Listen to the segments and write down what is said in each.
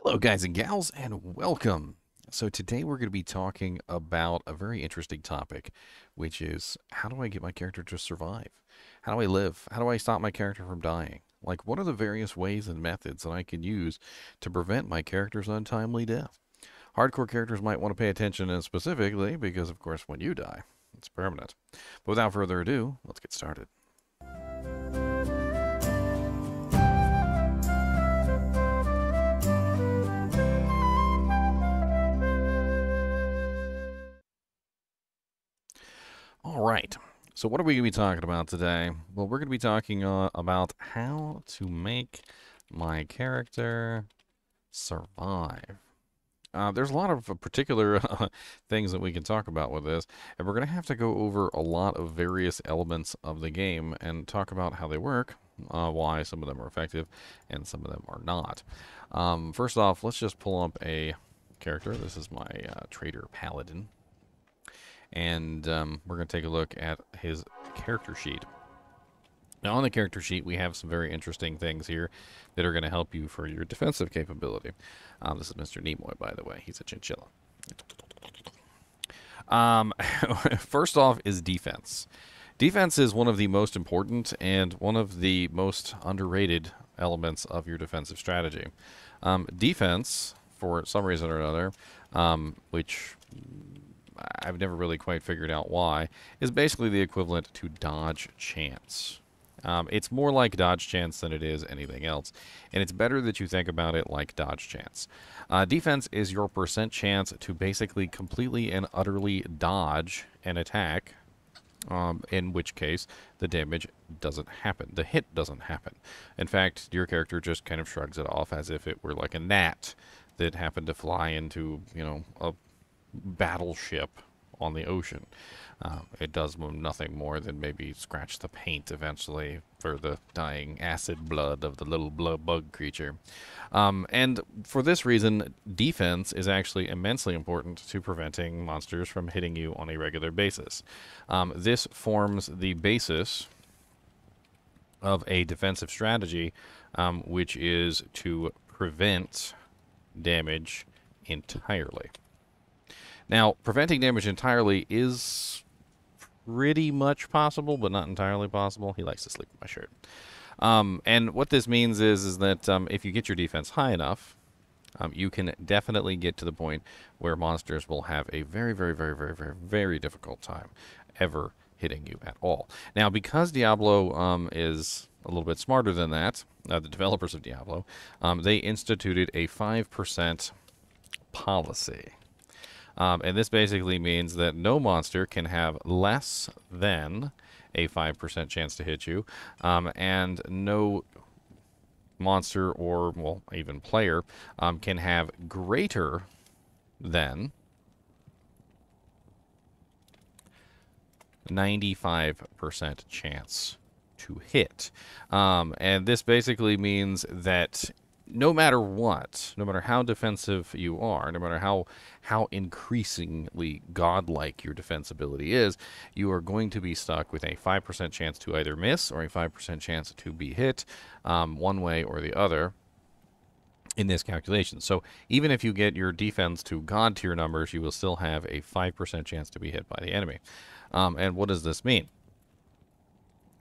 Hello, guys and gals, and welcome. So, today we're going to be talking about a very interesting topic, which is how do I get my character to survive? How do I live? How do I stop my character from dying? Like, what are the various ways and methods that I can use to prevent my character's untimely death? Hardcore characters might want to pay attention specifically because, of course, when you die, it's permanent. But without further ado, let's get started. All right. So, what are we going to be talking about today? Well, we're going to be talking about how to make my character survive. There's a lot of particular things that we can talk about with this, and we're going to have to go over a lot of various elements of the game and talk about how they work, why some of them are effective, and some of them are not. First off, let's just pull up a character. This is my trader paladin. And we're going to take a look at his character sheet. Now, on the character sheet, we have some very interesting things here that are going to help you for your defensive capability. This is Mr. NiNi, by the way. He's a chinchilla. First off is defense. Defense is one of the most important and one of the most underrated elements of your defensive strategy. Defense, for some reason or another, which I've never really quite figured out why, is basically the equivalent to dodge chance. It's more like dodge chance than it is anything else, and it's better that you think about it like dodge chance. Defense is your percent chance to basically completely and utterly dodge an attack, in which case the damage doesn't happen. The hit doesn't happen. In fact, your character just kind of shrugs it off as if it were like a gnat that happened to fly into, a battleship on the ocean. It does nothing more than maybe scratch the paint eventually for the dying acid blood of the little bug creature. And for this reason, defense is actually immensely important to preventing monsters from hitting you on a regular basis. This forms the basis of a defensive strategy, which is to prevent damage entirely. Now, preventing damage entirely is pretty much possible, but not entirely possible. He likes to sleep in my shirt. And what this means is that if you get your defense high enough, you can definitely get to the point where monsters will have a very, very, very, very, very, very difficult time ever hitting you at all. Now, because Diablo is a little bit smarter than that, the developers of Diablo, they instituted a 5% policy. And this basically means that no monster can have less than a 5% chance to hit you, and no monster or, well, even player can have greater than 95% chance to hit. And this basically means that no matter what, no matter how defensive you are, no matter how increasingly godlike your defense ability is, you are going to be stuck with a 5% chance to either miss or a 5% chance to be hit, one way or the other in this calculation. So even if you get your defense to god tier numbers, you will still have a 5% chance to be hit by the enemy. And what does this mean?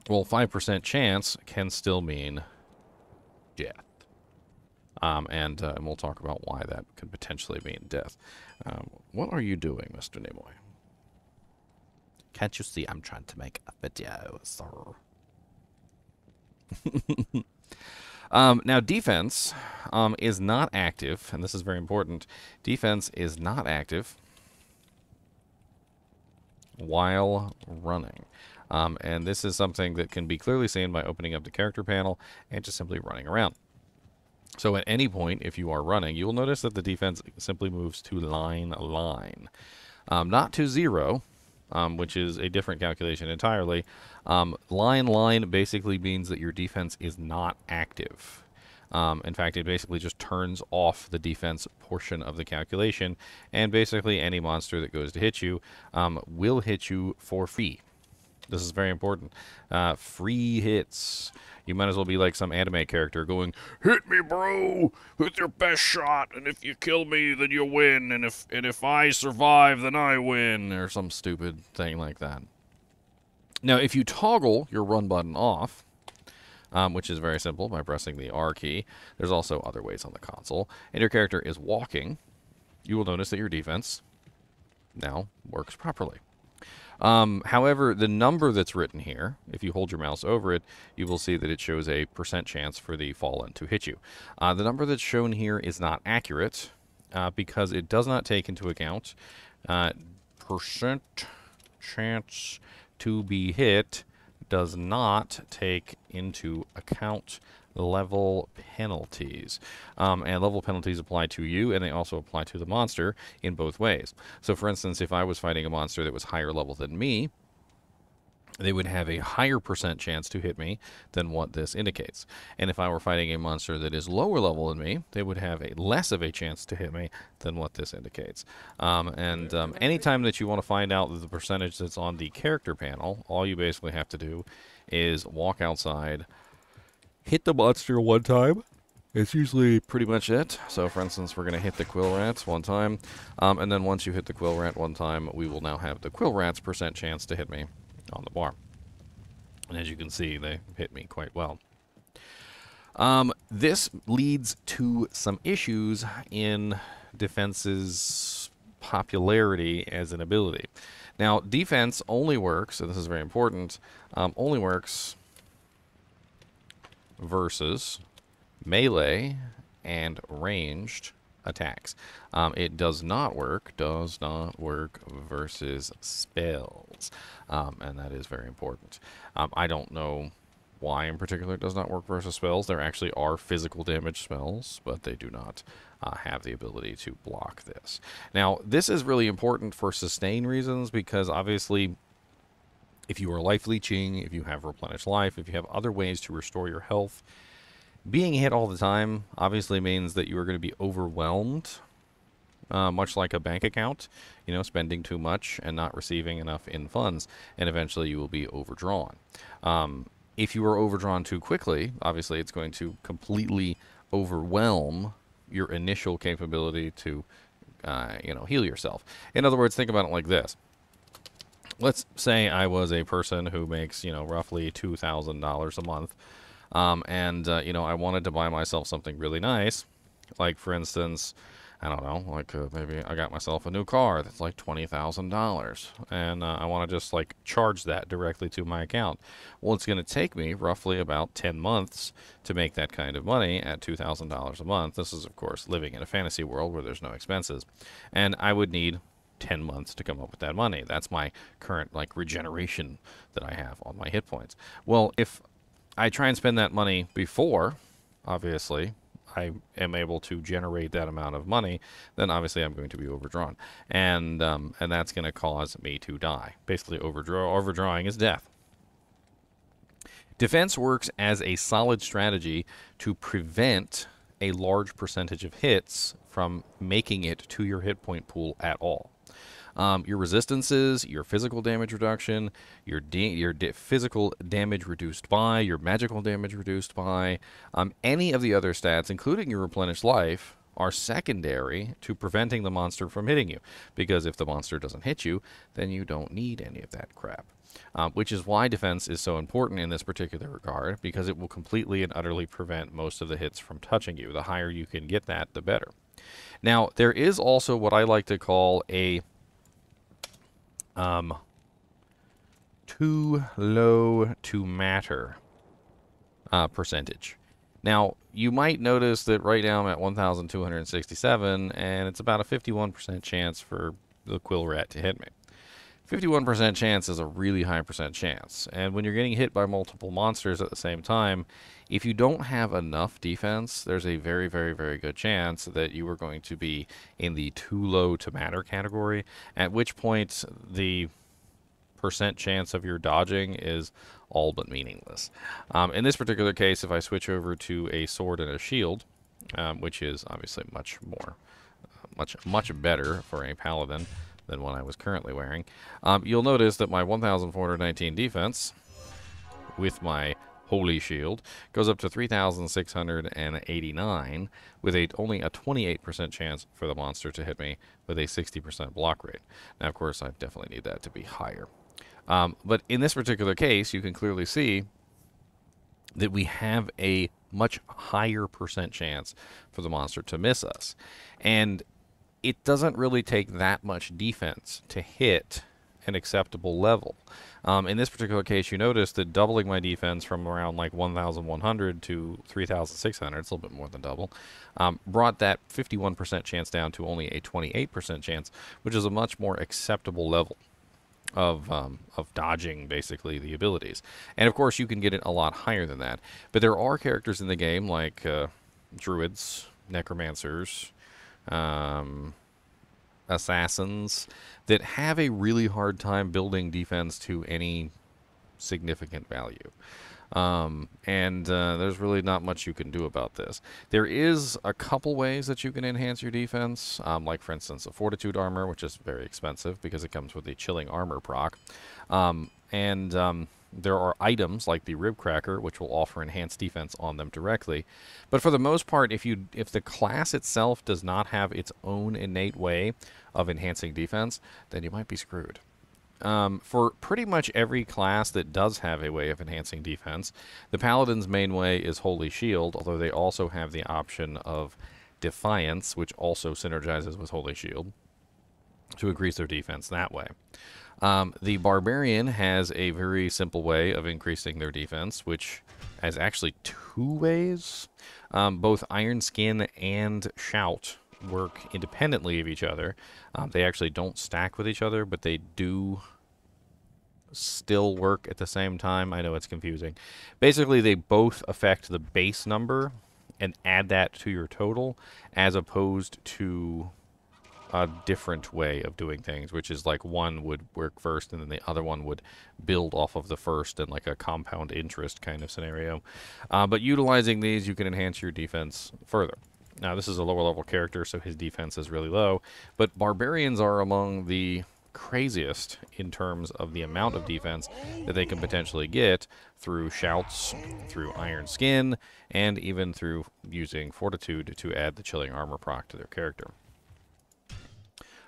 Well, 5% chance can still mean death. And we'll talk about why that could potentially mean death. What are you doing, Mr. NiNi? Can't you see I'm trying to make a video, sir? Now, defense is not active, and this is very important. Defense is not active while running. And this is something that can be clearly seen by opening up the character panel and just simply running around. So at any point, if you are running, you will notice that the defense simply moves to line. Not to 0, which is a different calculation entirely. Line basically means that your defense is not active. In fact, it basically just turns off the defense portion of the calculation, and basically any monster that goes to hit you will hit you for free. This is very important. Free hits. You might as well be like some anime character going, "Hit me, bro, with your best shot, and if you kill me, then you win, and if I survive, then I win," or some stupid thing like that. Now, if you toggle your run button off, which is very simple by pressing the R key, there's also other ways on the console, and your character is walking, you will notice that your defense now works properly. However, the number that's written here, if you hold your mouse over it, you will see that it shows a % chance for the fallen to hit you. The number that's shown here is not accurate because it does not take into account % chance to be hit does not take into account level penalties. And level penalties apply to you, and they also apply to the monster in both ways. So, for instance, if I was fighting a monster that was higher level than me, they would have a higher % chance to hit me than what this indicates. And if I were fighting a monster that is lower level than me, they would have a less of a chance to hit me than what this indicates. Anytime that you want to find out the percentage that's on the character panel, all you basically have to do is walk outside, hit the monster one time. It's usually pretty much it. So, for instance, we're going to hit the quill rats one time. And then once you hit the quill rat one time, we will now have the quill rat's % chance to hit me on the bar. And as you can see, they hit me quite well. This leads to some issues in defense's popularity as an ability. Now, defense only works, and this is very important, only works versus melee and ranged attacks. It does not work versus spells, and that is very important. I don't know why in particular it does not work versus spells. There actually are physical damage spells, but they do not have the ability to block this. Now, this is really important for sustain reasons because obviously if you are life leeching, if you have replenished life, if you have other ways to restore your health, being hit all the time obviously means that you are going to be overwhelmed, much like a bank account, you know, spending too much and not receiving enough in funds, and eventually you will be overdrawn. If you are overdrawn too quickly, obviously it's going to completely overwhelm your initial capability to, heal yourself. In other words, think about it like this. Let's say I was a person who makes, roughly $2,000 a month, I wanted to buy myself something really nice, like, for instance, I don't know, like maybe I got myself a new car that's like $20,000, and I want to just like charge that directly to my account. Well, it's going to take me roughly about 10 months to make that kind of money at $2,000 a month. This is, of course, living in a fantasy world where there's no expenses, and I would need 10 months to come up with that money. That's my current like regeneration that I have on my hit points. Well, if I try and spend that money before, obviously, I am able to generate that amount of money, then obviously I'm going to be overdrawn. And that's going to cause me to die. Basically, overdrawing is death. Defense works as a solid strategy to prevent a large percentage of hits from making it to your hit point pool at all. Your resistances, your physical damage reduction, your physical damage reduced by, your magical damage reduced by, any of the other stats, including your replenished life, are secondary to preventing the monster from hitting you. Because if the monster doesn't hit you, then you don't need any of that crap. Which is why defense is so important in this particular regard, because it will completely and utterly prevent most of the hits from touching you. The higher you can get that, the better. Now, there is also what I like to call a too low to matter percentage. Now, you might notice that right now I'm at 1,267, and it's about a 51% chance for the quill rat to hit me. 51% chance is a really high % chance, and when you're getting hit by multiple monsters at the same time, if you don't have enough defense, there's a very, very, very good chance that you are going to be in the too low to matter category, at which point the % chance of your dodging is all but meaningless. In this particular case, if I switch over to a sword and a shield, which is obviously much better for a paladin, than what I was currently wearing. You'll notice that my 1,419 defense with my Holy Shield goes up to 3,689 with only a 28% chance for the monster to hit me with a 60% block rate. Now, of course, I definitely need that to be higher. But in this particular case, you can clearly see that we have a much higher percent chance for the monster to miss us. And it doesn't really take that much defense to hit an acceptable level. In this particular case, you notice that doubling my defense from around like 1,100 to 3,600, it's a little bit more than double, brought that 51% chance down to only a 28% chance, which is a much more acceptable level of dodging, basically, the abilities. And of course, you can get it a lot higher than that. But there are characters in the game like druids, necromancers, assassins that have a really hard time building defense to any significant value. There's really not much you can do about this. There is a couple ways that you can enhance your defense, like, for instance, a Fortitude armor, which is very expensive because it comes with a chilling armor proc. There are items like the Rib Cracker, which will offer enhanced defense on them directly. But for the most part, if the class itself does not have its own innate way of enhancing defense, then you might be screwed. For pretty much every class that does have a way of enhancing defense, the Paladin's main way is Holy Shield, although they also have the option of Defiance, which also synergizes with Holy Shield, to increase their defense that way. The Barbarian has a very simple way of increasing their defense, which has actually two ways. Both Iron Skin and Shout work independently of each other. They actually don't stack with each other, but they do still work at the same time. I know it's confusing. Basically, they both affect the base number and add that to your total, as opposed to a different way of doing things, which is like one would work first and then the other one would build off of the first in like a compound interest kind of scenario. But utilizing these, you can enhance your defense further. Now, this is a lower level character, so his defense is really low, but Barbarians are among the craziest in terms of the amount of defense that they can potentially get through Shouts, through Iron Skin, and even through using Fortitude to add the chilling armor proc to their character.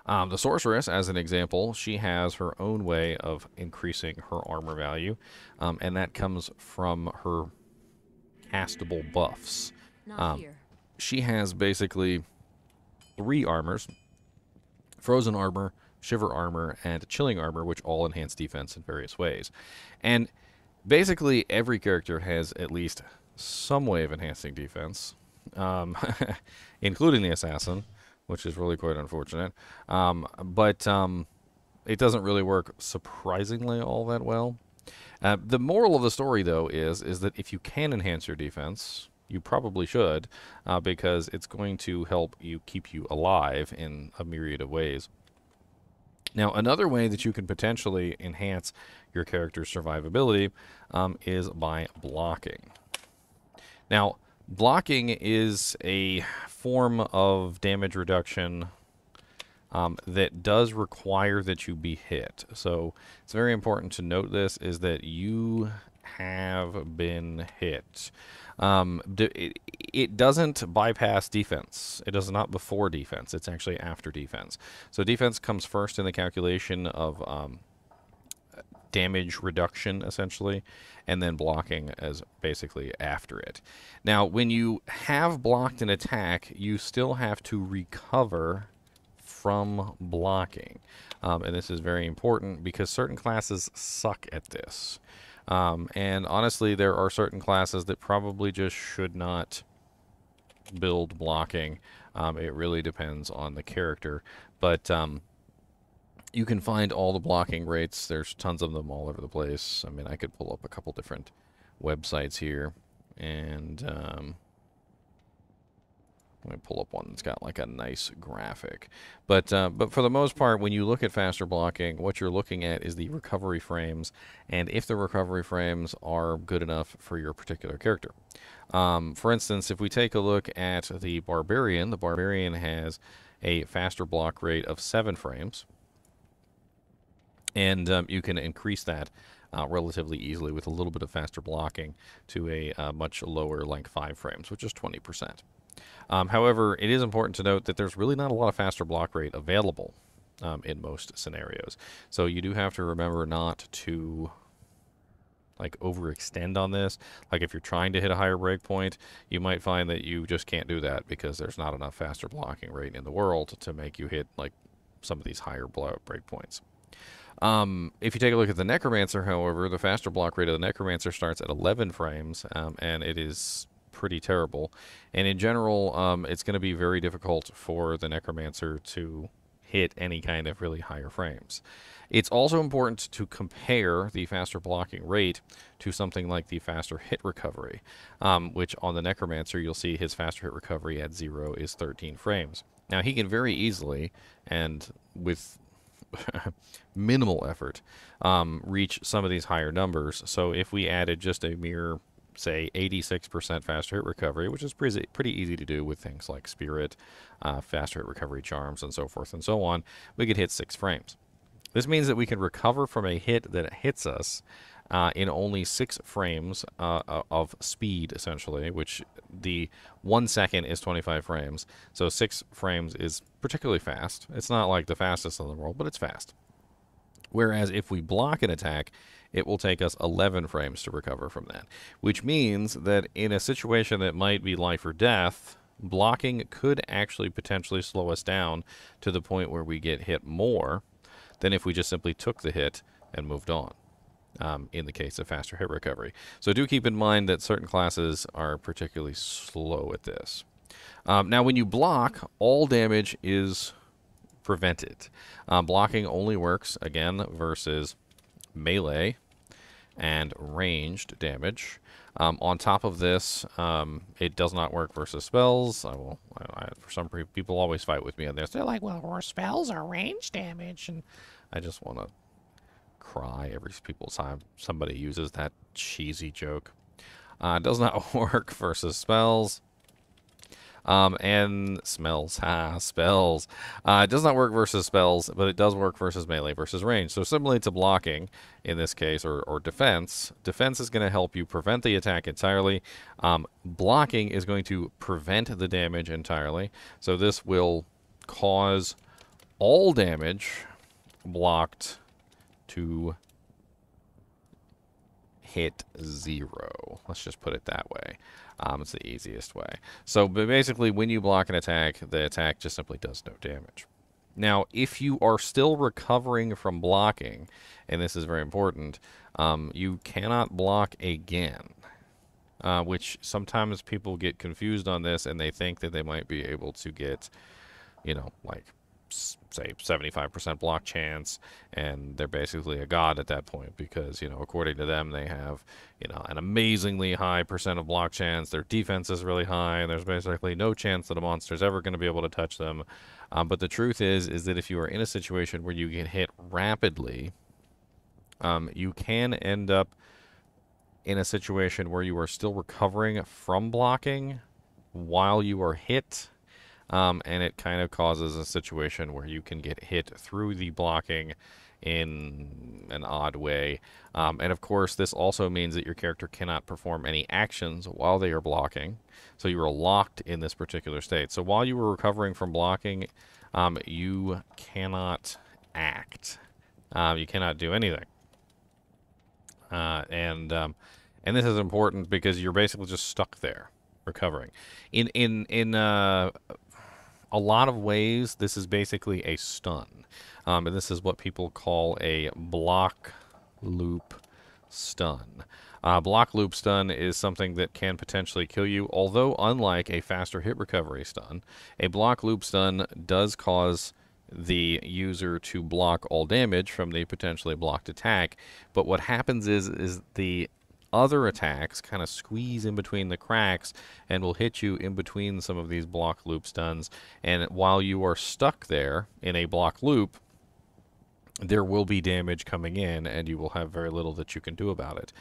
The Sorceress, as an example, she has her own way of increasing her armor value, and that comes from her castable buffs. She has basically 3 armors: Frozen Armor, Shiver Armor, and Chilling Armor, which all enhance defense in various ways. And basically every character has at least some way of enhancing defense, including the Assassin, which is really quite unfortunate. But it doesn't really work surprisingly all that well. The moral of the story, though, is that if you can enhance your defense, you probably should, because it's going to help you keep you alive in a myriad of ways. Now, another way that you can potentially enhance your character's survivability is by blocking. Now, blocking is a form of damage reduction that does require that you be hit. So it's very important to note this, is that you have been hit. It doesn't bypass defense. It does not before defense. It's actually after defense. So defense comes first in the calculation of damage reduction, essentially, and then blocking as basically after it. Now, when you have blocked an attack, you still have to recover from blocking. And this is very important because certain classes suck at this. And honestly, there are certain classes that probably just should not build blocking. It really depends on the character. But you can find all the blocking rates. There's tons of them all over the place. I mean, I could pull up a couple different websites here. And let me pull up one that's got like a nice graphic. But for the most part, when you look at faster blocking, what you're looking at is the recovery frames, and if the recovery frames are good enough for your particular character. For instance, if we take a look at the Barbarian has a faster block rate of 7 frames, And you can increase that relatively easily with a little bit of faster blocking to a much lower length 5 frames, which is 20%. However, it is important to note that there's really not a lot of faster block rate available in most scenarios. So you do have to remember not to like overextend on this. Like if you're trying to hit a higher breakpoint, you might find that you just can't do that because there's not enough faster blocking rate in the world to make you hit like some of these higher breakpoints. If you take a look at the Necromancer, however, the faster block rate of the Necromancer starts at 11 frames, and it is pretty terrible. And in general, it's going to be very difficult for the Necromancer to hit any kind of really higher frames. It's also important to compare the faster blocking rate to something like the faster hit recovery, which on the Necromancer you'll see his faster hit recovery at 0 is 13 frames. Now he can very easily, and with minimal effort, reach some of these higher numbers. So if we added just a mere, say, 86% faster hit recovery, which is pretty easy to do with things like Spirit, faster hit recovery charms, and so forth and so on, we could hit 6 frames. This means that we can recover from a hit that hits us in only 6 frames of speed, essentially, which the 1 second is 25 frames. So 6 frames is particularly fast. It's not like the fastest in the world, but it's fast. Whereas if we block an attack, it will take us 11 frames to recover from that, which means that in a situation that might be life or death, blocking could actually potentially slow us down to the point where we get hit more than if we just simply took the hit and moved on. In the case of faster hit recovery. So do keep in mind that certain classes are particularly slow at this. Now when you block, all damage is prevented. Blocking only works, again, versus melee and ranged damage. On top of this, it does not work versus spells. For some people always fight with me on this. They're like, well, our spells are range damage. And I just want to cry every time somebody uses that cheesy joke. It does not work versus spells. And spells. It does not work versus spells, but it does work versus melee versus range. So similarly to blocking, in this case, or defense, defense is going to help you prevent the attack entirely. Blocking is going to prevent the damage entirely. So this will cause all damage blocked to hit 0. Let's just put it that way. It's the easiest way. So but basically, when you block an attack, the attack just simply does no damage. Now, if you are still recovering from blocking, and this is very important, you cannot block again, which sometimes people get confused on this, and they think that they might be able to get, like, say 75% block chance, and they're basically a god at that point because according to them they have an amazingly high percent of block chance, their defense is really high, and there's basically no chance that a monster's ever going to be able to touch them. But the truth is that if you are in a situation where you get hit rapidly, you can end up in a situation where you are still recovering from blocking while you are hit. And it kind of causes a situation where you can get hit through the blocking in an odd way. And of course, this also means that your character cannot perform any actions while they are blocking. So you are locked in this particular state. So while you were recovering from blocking, you cannot act. You cannot do anything. And this is important because you're basically just stuck there, recovering. In a lot of ways, this is basically a stun. And this is what people call a block loop stun. Block loop stun is something that can potentially kill you, although unlike a faster hit recovery stun, a block loop stun does cause the user to block all damage from the potentially blocked attack. But what happens is the other attacks kind of squeeze in between the cracks and will hit you in between some of these block loop stuns. And while you are stuck there in a block loop, there will be damage coming in, and you will have very little that you can do about it.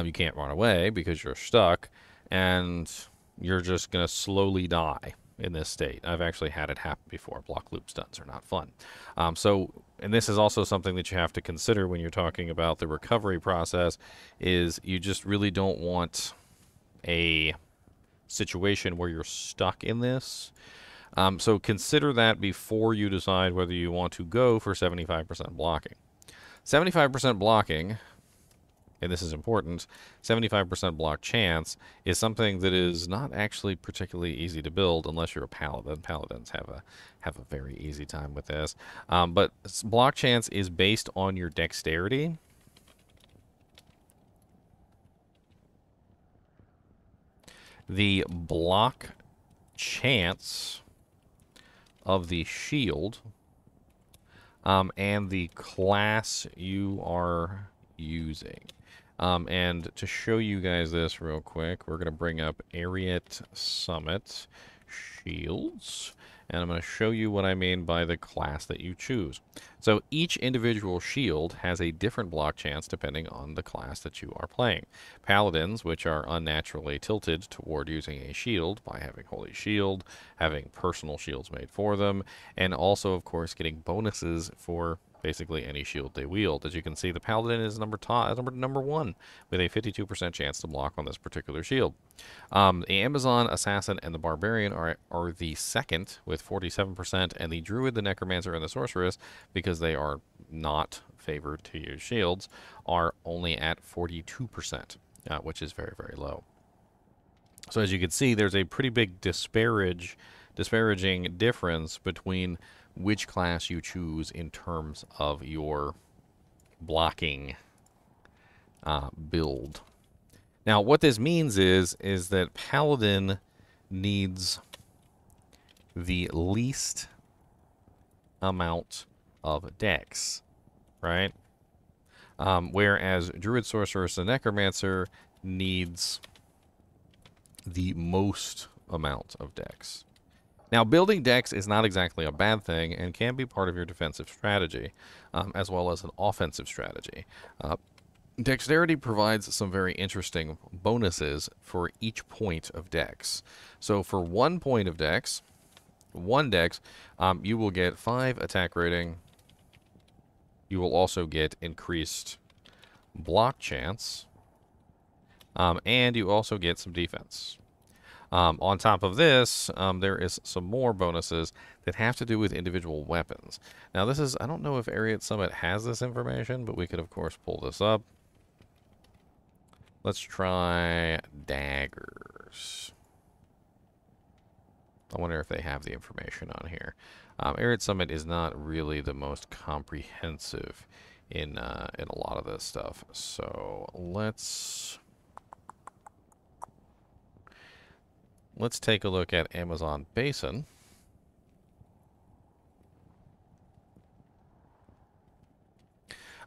You can't run away because you're stuck, and you're just going to slowly die in this state. I've actually had it happen before. Block loop stuns are not fun. And this is also something that you have to consider when you're talking about the recovery process, is you just really don't want a situation where you're stuck in this. So consider that before you decide whether you want to go for 75% blocking. 75% blocking, and this is important, 75% block chance is something that is not actually particularly easy to build unless you're a paladin. Paladins have a very easy time with this. But block chance is based on your dexterity. The block chance of the shield and the class you are using. And to show you guys this real quick, we're going to bring up Ariat Summit Shields, and I'm going to show you what I mean by the class that you choose. So each individual shield has a different block chance depending on the class that you are playing. Paladins, which are unnaturally tilted toward using a shield by having Holy Shield, having personal shields made for them, and also, of course, getting bonuses for basically any shield they wield. As you can see, the Paladin is number 1 with a 52% chance to block on this particular shield. The Amazon, Assassin, and the Barbarian are the second with 47%, and the Druid, the Necromancer, and the Sorceress, because they are not favored to use shields, are only at 42%, which is very, very low. So as you can see, there's a pretty big disparaging difference between which class you choose in terms of your blocking build. Now, what this means is that Paladin needs the least amount of dex, right? Whereas Druid, Sorceress, and Necromancer needs the most amount of dex. Now, building dex is not exactly a bad thing and can be part of your defensive strategy, as well as an offensive strategy. Dexterity provides some very interesting bonuses for each point of dex. So for 1 point of dex, you will get 5 attack rating. You will also get increased block chance, and you also get some defense. On top of this, there is some more bonuses that have to do with individual weapons. Now, this is, I don't know if Ariat Summit has this information, but we could, of course, pull this up. Let's try daggers. I wonder if they have the information on here. Ariat Summit is not really the most comprehensive in a lot of this stuff. So let's take a look at Amazon Basin.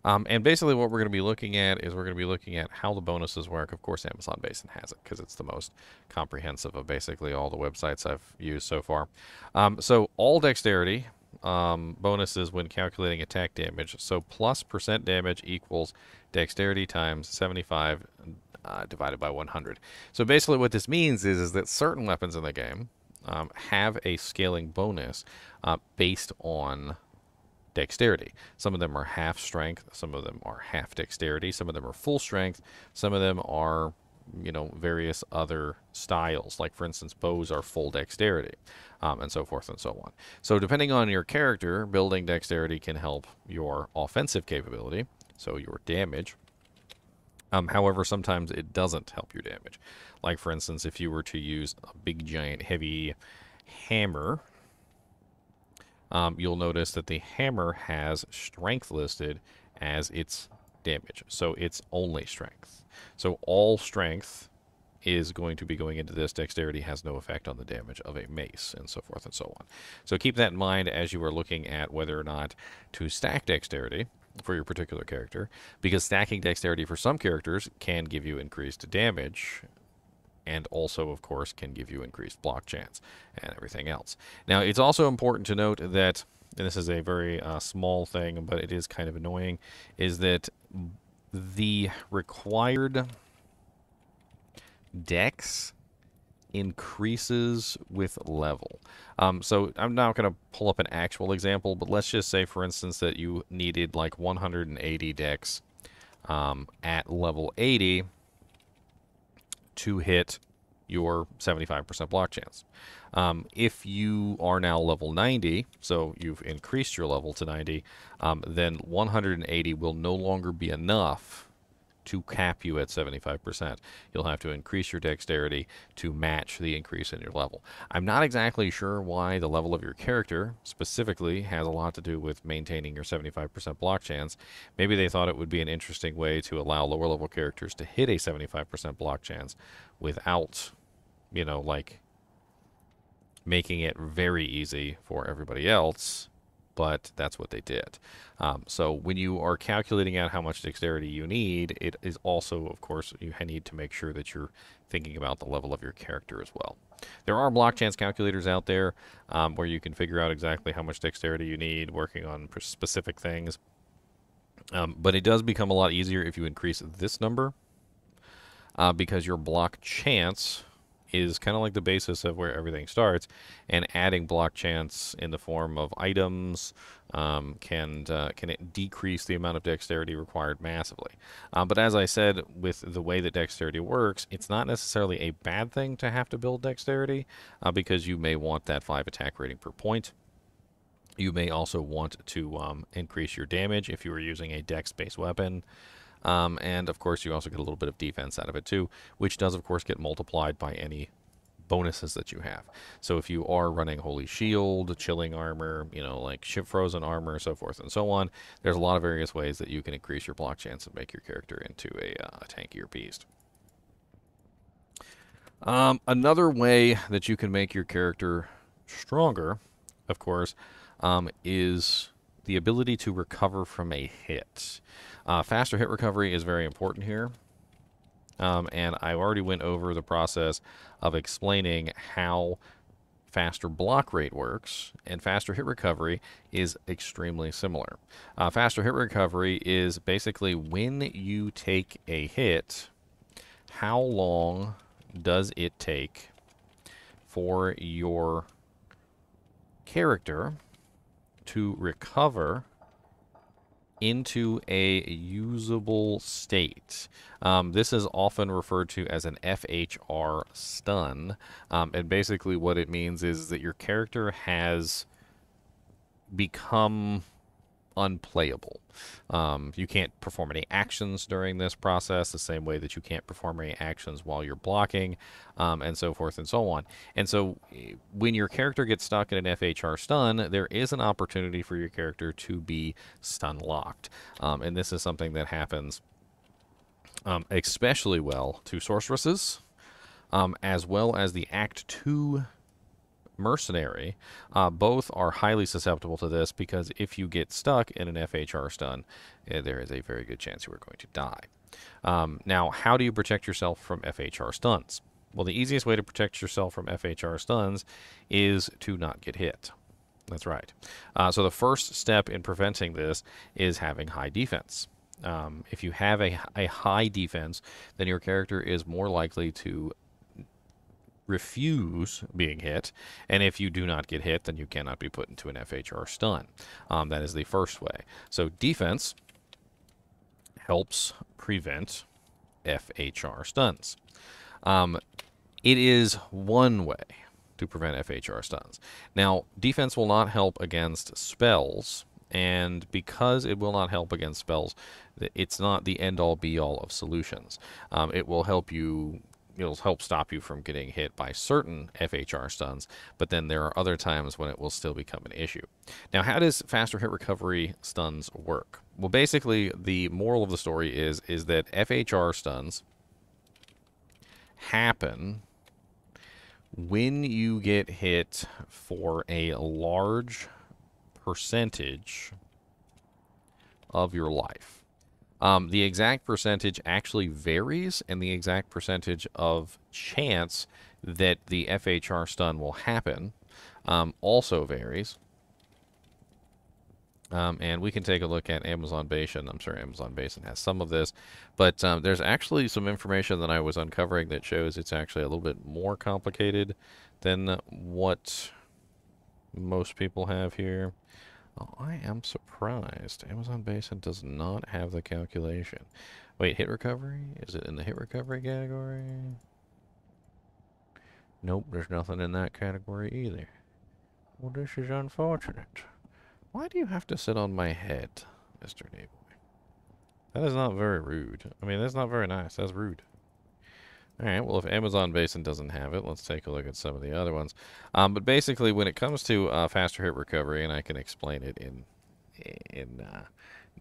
And basically what we're going to be looking at is we're going to be looking at how the bonuses work. Of course, Amazon Basin has it because it's the most comprehensive of basically all the websites I've used so far. So all dexterity bonuses when calculating attack damage. So plus % damage equals dexterity times 75 divided by 100. So basically what this means is that certain weapons in the game have a scaling bonus based on dexterity. Some of them are half strength, some of them are half dexterity, some of them are full strength, some of them are, you know, various other styles. Like, for instance, bows are full dexterity, and so forth and so on. So depending on your character, building dexterity can help your offensive capability, so your damage. However, sometimes it doesn't help your damage. Like, for instance, if you were to use a big, giant, heavy hammer, you'll notice that the hammer has strength listed as its damage. So it's only strength. So all strength is going to be going into this. Dexterity has no effect on the damage of a mace, and so forth and so on. So keep that in mind as you are looking at whether or not to stack dexterity for your particular character, because stacking dexterity for some characters can give you increased damage, and also, of course, can give you increased block chance and everything else. Now, it's also important to note that, and this is a very small thing, but it is kind of annoying, is that the required dex increases with level. So I'm not going to pull up an actual example, but let's just say, for instance, that you needed like 180 dex at level 80 to hit your 75% block chance. If you are now level 90, so you've increased your level to 90, then 180 will no longer be enough to cap you at 75%. You'll have to increase your dexterity to match the increase in your level. I'm not exactly sure why the level of your character specifically has a lot to do with maintaining your 75% block chance. Maybe they thought it would be an interesting way to allow lower level characters to hit a 75% block chance without, you know, like making it very easy for everybody else, but that's what they did. So when you are calculating out how much dexterity you need, it is also, of course, you need to make sure that you're thinking about the level of your character as well. There are block chance calculators out there where you can figure out exactly how much dexterity you need working on specific things. But it does become a lot easier if you increase this number because your block chance is kind of like the basis of where everything starts, and adding block chance in the form of items can decrease the amount of dexterity required massively. But as I said, with the way that dexterity works, it's not necessarily a bad thing to have to build dexterity because you may want that 5 attack rating per point. You may also want to increase your damage if you were using a dex-based weapon. And, of course, you also get a little bit of defense out of it, too, which does, of course, get multiplied by any bonuses that you have. So if you are running Holy Shield, Chilling Armor, you know, like Ship Frozen Armor, so forth and so on, there's a lot of various ways that you can increase your block chance and make your character into a tankier beast. Another way that you can make your character stronger, of course, is the ability to recover from a hit. Faster hit recovery is very important here. And I already went over the process of explaining how faster block rate works, and faster hit recovery is extremely similar. Faster hit recovery is basically when you take a hit, how long does it take for your character to recover into a usable state. This is often referred to as an FHR stun, and basically what it means is that your character has become unplayable. You can't perform any actions during this process the same way that you can't perform any actions while you're blocking, and so forth and so on. And so when your character gets stuck in an FHR stun, there is an opportunity for your character to be stun locked. And this is something that happens especially well to sorceresses, as well as the Act 2 mercenary. Both are highly susceptible to this because if you get stuck in an FHR stun, there is a very good chance you are going to die. Now, how do you protect yourself from FHR stuns? Well, the easiest way to protect yourself from FHR stuns is to not get hit. That's right. So the first step in preventing this is having high defense. If you have a high defense, then your character is more likely to refuse being hit, and if you do not get hit, then you cannot be put into an FHR stun. That is the first way. So defense helps prevent FHR stuns. It is one way to prevent FHR stuns. Now, defense will not help against spells, and because it will not help against spells, it's not the end-all be-all of solutions. It will help you. It'll help stop you from getting hit by certain FHR stuns, but then there are other times when it will still become an issue. Now, how does faster hit recovery stuns work? Well, basically, the moral of the story is that FHR stuns happen when you get hit for a large percentage of your life. The exact percentage actually varies, and the exact percentage of chance that the FHR stun will happen also varies. And we can take a look at Amazon Basin. I'm sure Amazon Basin has some of this, but there's actually some information that I was uncovering that shows it's actually a little bit more complicated than what most people have here. Oh, I am surprised. Amazon Basin does not have the calculation. Wait, hit recovery? Is it in the hit recovery category? Nope, there's nothing in that category either. Well, this is unfortunate. Why do you have to sit on my head, Mr. Neighboy? That is not very rude. I mean, that's not very nice. That's rude. Alright, well, if Amazon Basin doesn't have it, let's take a look at some of the other ones. But basically, when it comes to faster hit recovery, and I can explain it in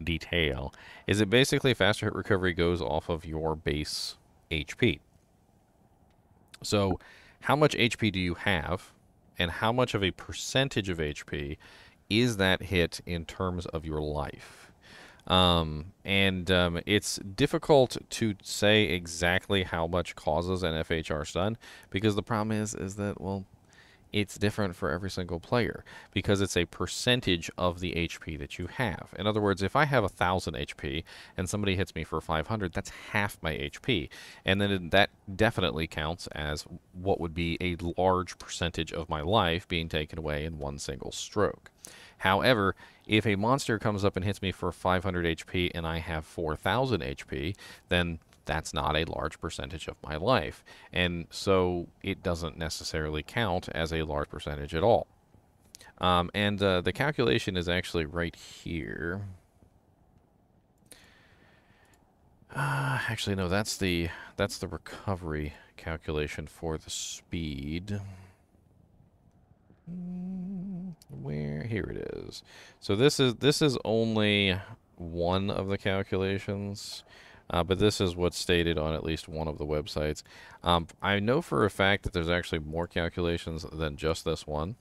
detail, is it basically faster hit recovery goes off of your base HP. So, how much HP do you have, and how much of a percentage of HP is that hit in terms of your life? It's difficult to say exactly how much causes an FHR stun, because the problem is that, well, it's different for every single player, because it's a percentage of the HP that you have. In other words, if I have 1,000 HP and somebody hits me for 500, that's half my HP, and then that definitely counts as what would be a large percentage of my life being taken away in one single stroke. However, if a monster comes up and hits me for 500 HP and I have 4,000 HP, then that's not a large percentage of my life. And so it doesn't necessarily count as a large percentage at all. The calculation is actually right here. Actually, no, that's the recovery calculation for the speed. Where? Here it is. So this is only one of the calculations, but this is what's stated on at least one of the websites. I know for a fact that there's actually more calculations than just this one,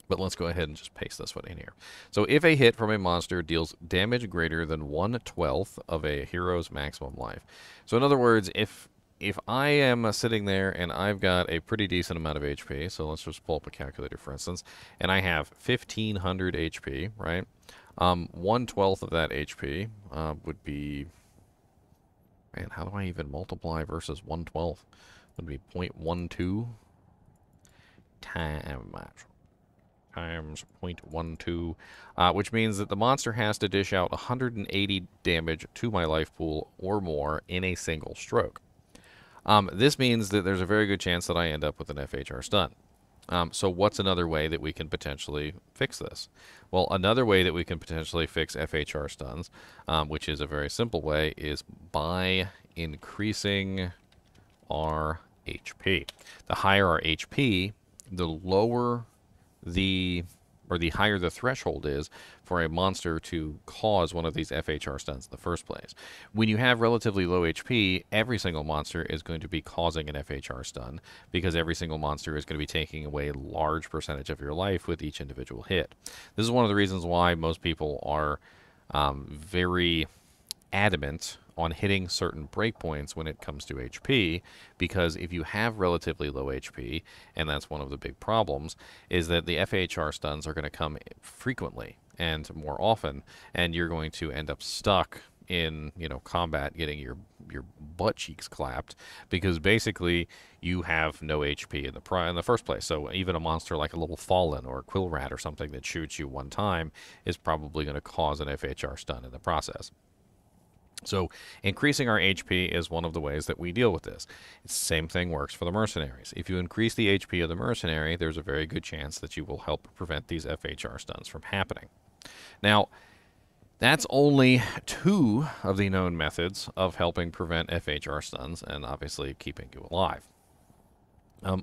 but let's go ahead and just paste this one in here. So if a hit from a monster deals damage greater than 1/12 of a hero's maximum life. So in other words, if I am sitting there and I've got a pretty decent amount of HP, so let's just pull up a calculator for instance, and I have 1,500 HP, right? 1/12 of that HP would be, man, how do I even multiply versus 1/12? Would be 0.12 times 0.12, which means that the monster has to dish out 180 damage to my life pool or more in a single stroke. This means that there's a very good chance that I end up with an FHR stun. So what's another way that we can potentially fix this? Well, another way that we can potentially fix FHR stuns, which is a very simple way, is by increasing our HP. The higher our HP, the lower the higher the threshold is for a monster to cause one of these FHR stuns in the first place. When you have relatively low HP, every single monster is going to be causing an FHR stun, because every single monster is going to be taking away a large percentage of your life with each individual hit. This is one of the reasons why most people are very adamant on hitting certain breakpoints when it comes to HP, because if you have relatively low HP, and that's one of the big problems, is that the FHR stuns are going to come frequently and more often, and you're going to end up stuck in, you know, combat getting your butt cheeks clapped, because basically you have no HP in the first place. So even a monster like a little Fallen or a Quill Rat or something that shoots you one time is probably going to cause an FHR stun in the process. So increasing our HP is one of the ways that we deal with this. The same thing works for the mercenaries. If you increase the HP of the mercenary, there's a very good chance that you will help prevent these FHR stuns from happening. Now, that's only 2 of the known methods of helping prevent FHR stuns and obviously keeping you alive.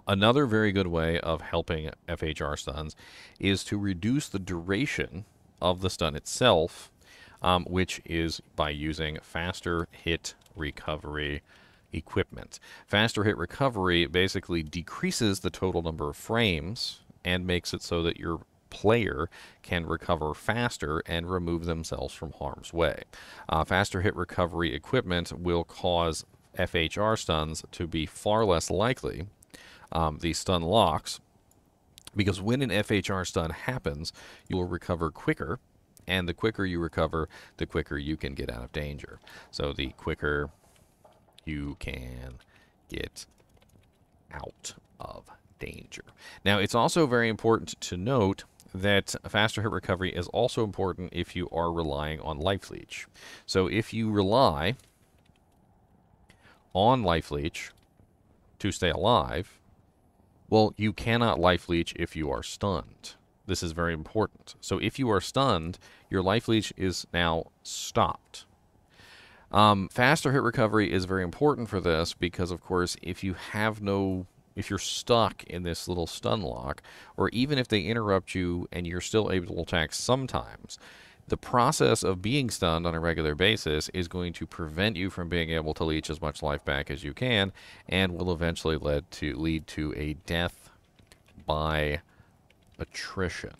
Another very good way of helping FHR stuns is to reduce the duration of the stun itself, which is by using faster hit recovery equipment. Faster hit recovery basically decreases the total number of frames and makes it so that your player can recover faster and remove themselves from harm's way. Faster hit recovery equipment will cause FHR stuns to be far less likely, these stun locks, because when an FHR stun happens, you will recover quicker, and the quicker you recover, the quicker you can get out of danger. So the quicker you can get out of danger. Now, it's also very important to note that faster hit recovery is also important if you are relying on life leech. So if you rely on life leech to stay alive, well, you cannot life leech if you are stunned. This is very important. So if you are stunned, your life leech is now stopped. Faster hit recovery is very important for this because, of course, if you're stuck in this little stun lock, or even if they interrupt you and you're still able to attack sometimes, the process of being stunned on a regular basis is going to prevent you from being able to leech as much life back as you can, and will eventually lead to a death by attrition.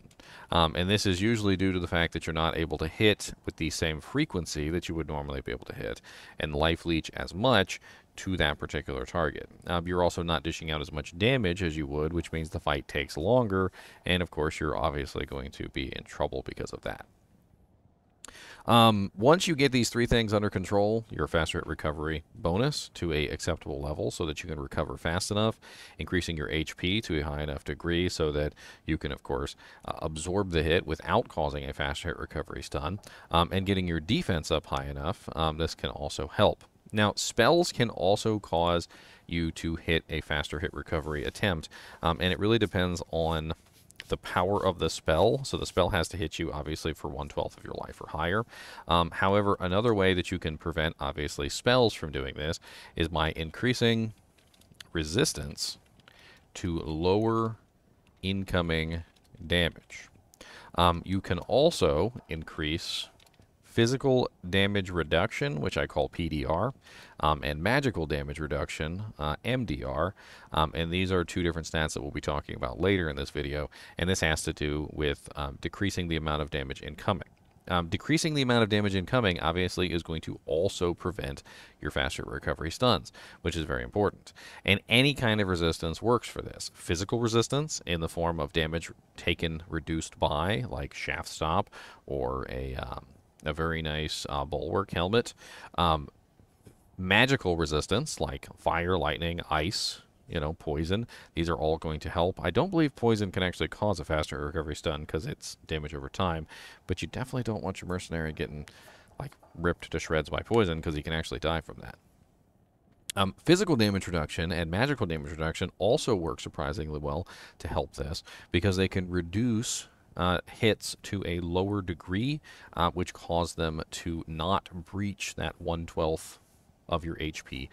And this is usually due to the fact that you're not able to hit with the same frequency that you would normally be able to hit and life leech as much to that particular target. You're also not dishing out as much damage as you would, which means the fight takes longer, and of course you're obviously going to be in trouble because of that. Once you get these three things under control, your faster hit recovery bonus to a acceptable level so that you can recover fast enough, increasing your HP to a high enough degree so that you can, of course, absorb the hit without causing a faster hit recovery stun, and getting your defense up high enough, this can also help. Now, spells can also cause you to hit a faster hit recovery attempt, and it really depends on the power of the spell. So the spell has to hit you, obviously, for 1/12 of your life or higher. However, another way that you can prevent, obviously, spells from doing this is by increasing resistance to lower incoming damage. You can also increase physical damage reduction, which I call PDR, and magical damage reduction, MDR, and these are two different stats that we'll be talking about later in this video, and this has to do with decreasing the amount of damage incoming. Decreasing the amount of damage incoming obviously is going to also prevent your faster recovery stuns, which is very important. And any kind of resistance works for this. Physical resistance in the form of damage taken reduced by, like shaft stop or a very nice bulwark helmet. Magical resistance like fire, lightning, ice, poison. These are all going to help. I don't believe poison can actually cause a faster recovery stun because it's damage over time, but you definitely don't want your mercenary getting ripped to shreds by poison because he can actually die from that. Physical damage reduction and magical damage reduction also work surprisingly well to help this because they can reduce hits to a lower degree, which cause them to not breach that 1/12 of your HP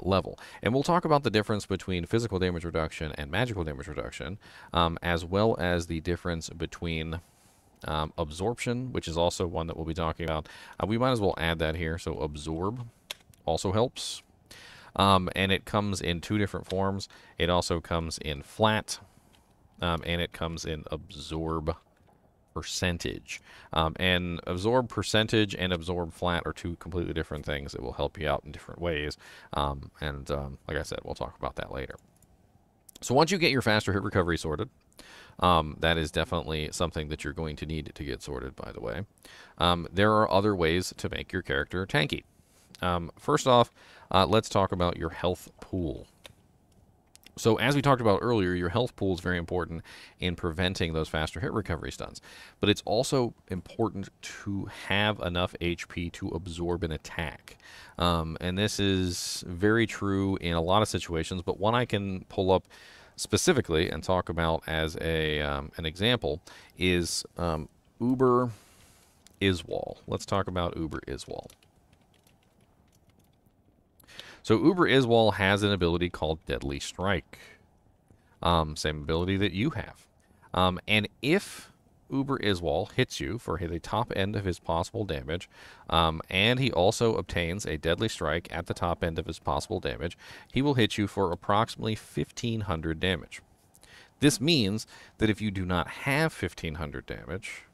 level. And we'll talk about the difference between physical damage reduction and magical damage reduction, as well as the difference between absorption, which is also one that we'll be talking about. We might as well add that here. So absorb also helps. And it comes in two different forms. It also comes in flat, and it comes in absorb percentage. And absorb percentage and absorb flat are two completely different things that will help you out in different ways. Like I said, we'll talk about that later. So once you get your faster hit recovery sorted, that is definitely something that you're going to need to get sorted, by the way. There are other ways to make your character tanky. First off, let's talk about your health pool. So as we talked about earlier, your health pool is very important in preventing those faster hit recovery stuns. But it's also important to have enough HP to absorb an attack. And this is very true in a lot of situations, but one I can pull up specifically and talk about as an example is Uber Iswal. Let's talk about Uber Iswal. So Uber Iswal has an ability called Deadly Strike. Same ability that you have. And if Uber Iswal hits you for the top end of his possible damage, and he also obtains a Deadly Strike at the top end of his possible damage, he will hit you for approximately 1,500 damage. This means that if you do not have 1,500 damage,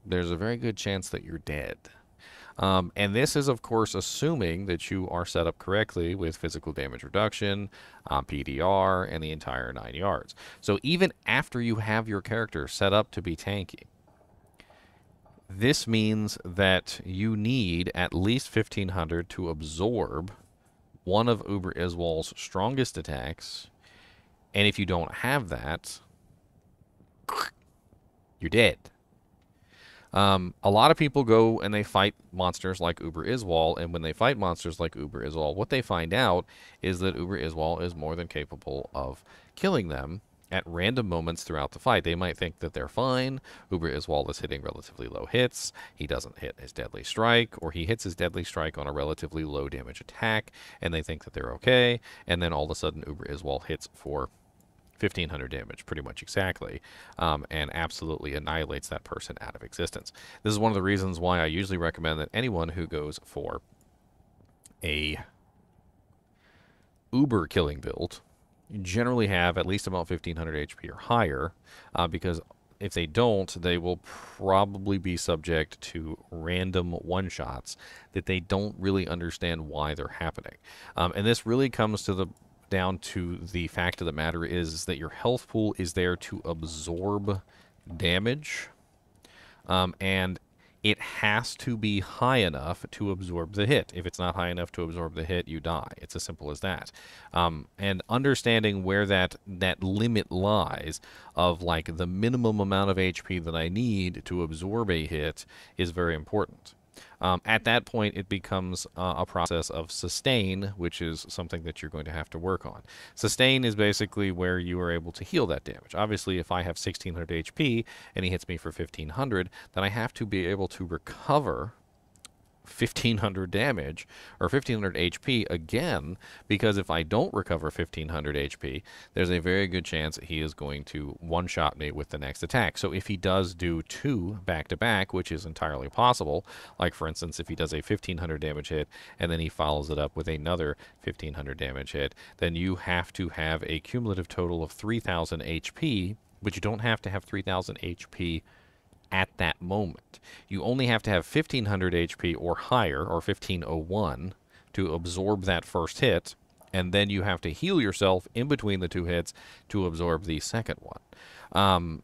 there's a very good chance that you're dead. And this is, of course, assuming that you are set up correctly with physical damage reduction, PDR, and the entire 9 yards. So even after you have your character set up to be tanky, This means that you need at least 1500 to absorb one of Uber Iswal's strongest attacks, and if you don't have that, you're dead. A lot of people go and they fight monsters like Uber Iswal, and when they fight monsters like Uber Iswal, what they find out is that Uber Iswal is more than capable of killing them at random moments throughout the fight. They might think that they're fine. Uber Iswal is hitting relatively low hits. He doesn't hit his deadly strike, or he hits his deadly strike on a relatively low damage attack, and they think that they're okay. And then all of a sudden, Uber Iswal hits for 1500 damage, pretty much exactly, and absolutely annihilates that person out of existence. This is one of the reasons why I usually recommend that anyone who goes for a Uber killing build generally have at least about 1500 HP or higher, because if they don't, they will probably be subject to random one-shots that they don't really understand why they're happening. And this really comes down to the fact of the matter is that your health pool is there to absorb damage, and it has to be high enough to absorb the hit. If it's not high enough to absorb the hit, you die. It's as simple as that. And understanding where that limit lies of like the minimum amount of HP that I need to absorb a hit is very important. At that point, it becomes a process of sustain, which is something that you're going to have to work on. Sustain is basically where you are able to heal that damage. Obviously, if I have 1600 HP and he hits me for 1500, then I have to be able to recover 1500 damage or 1500 HP again, because if I don't recover 1500 HP, there's a very good chance he is going to one-shot me with the next attack. So if he does do 2 back-to-back, which is entirely possible, like for instance if he does a 1500 damage hit and then he follows it up with another 1500 damage hit, then you have to have a cumulative total of 3000 HP, but you don't have to have 3000 HP at that moment. You only have to have 1500 HP or higher, or 1501, to absorb that first hit, and then you have to heal yourself in between the 2 hits to absorb the second one.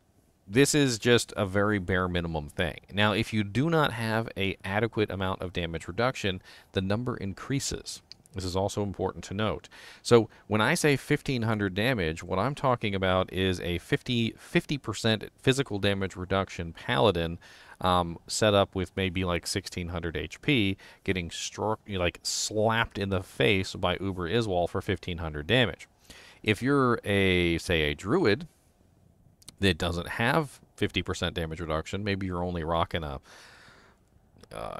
This is just a very bare minimum thing. Now, if you do not have an adequate amount of damage reduction, the number increases. This is also important to note. So when I say 1500 damage, what I'm talking about is a 50% physical damage reduction paladin set up with maybe like 1600 HP, getting slapped in the face by Uber Iswal for 1500 damage. If you're say a druid that doesn't have 50% damage reduction, maybe you're only rocking a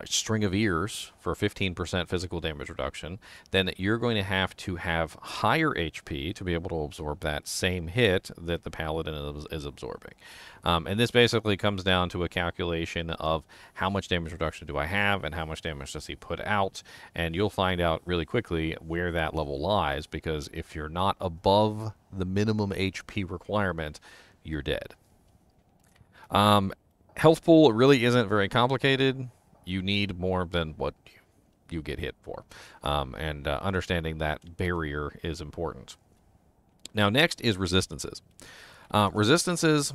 string of ears for 15% physical damage reduction, then you're going to have higher HP to be able to absorb that same hit that the paladin is absorbing. And this basically comes down to a calculation of how much damage reduction do I have and how much damage does he put out, and you'll find out really quickly where that level lies, because if you're not above the minimum HP requirement, you're dead. Health pool really isn't very complicated. You need more than what you get hit for. And understanding that barrier is important. Now, next is resistances. Resistances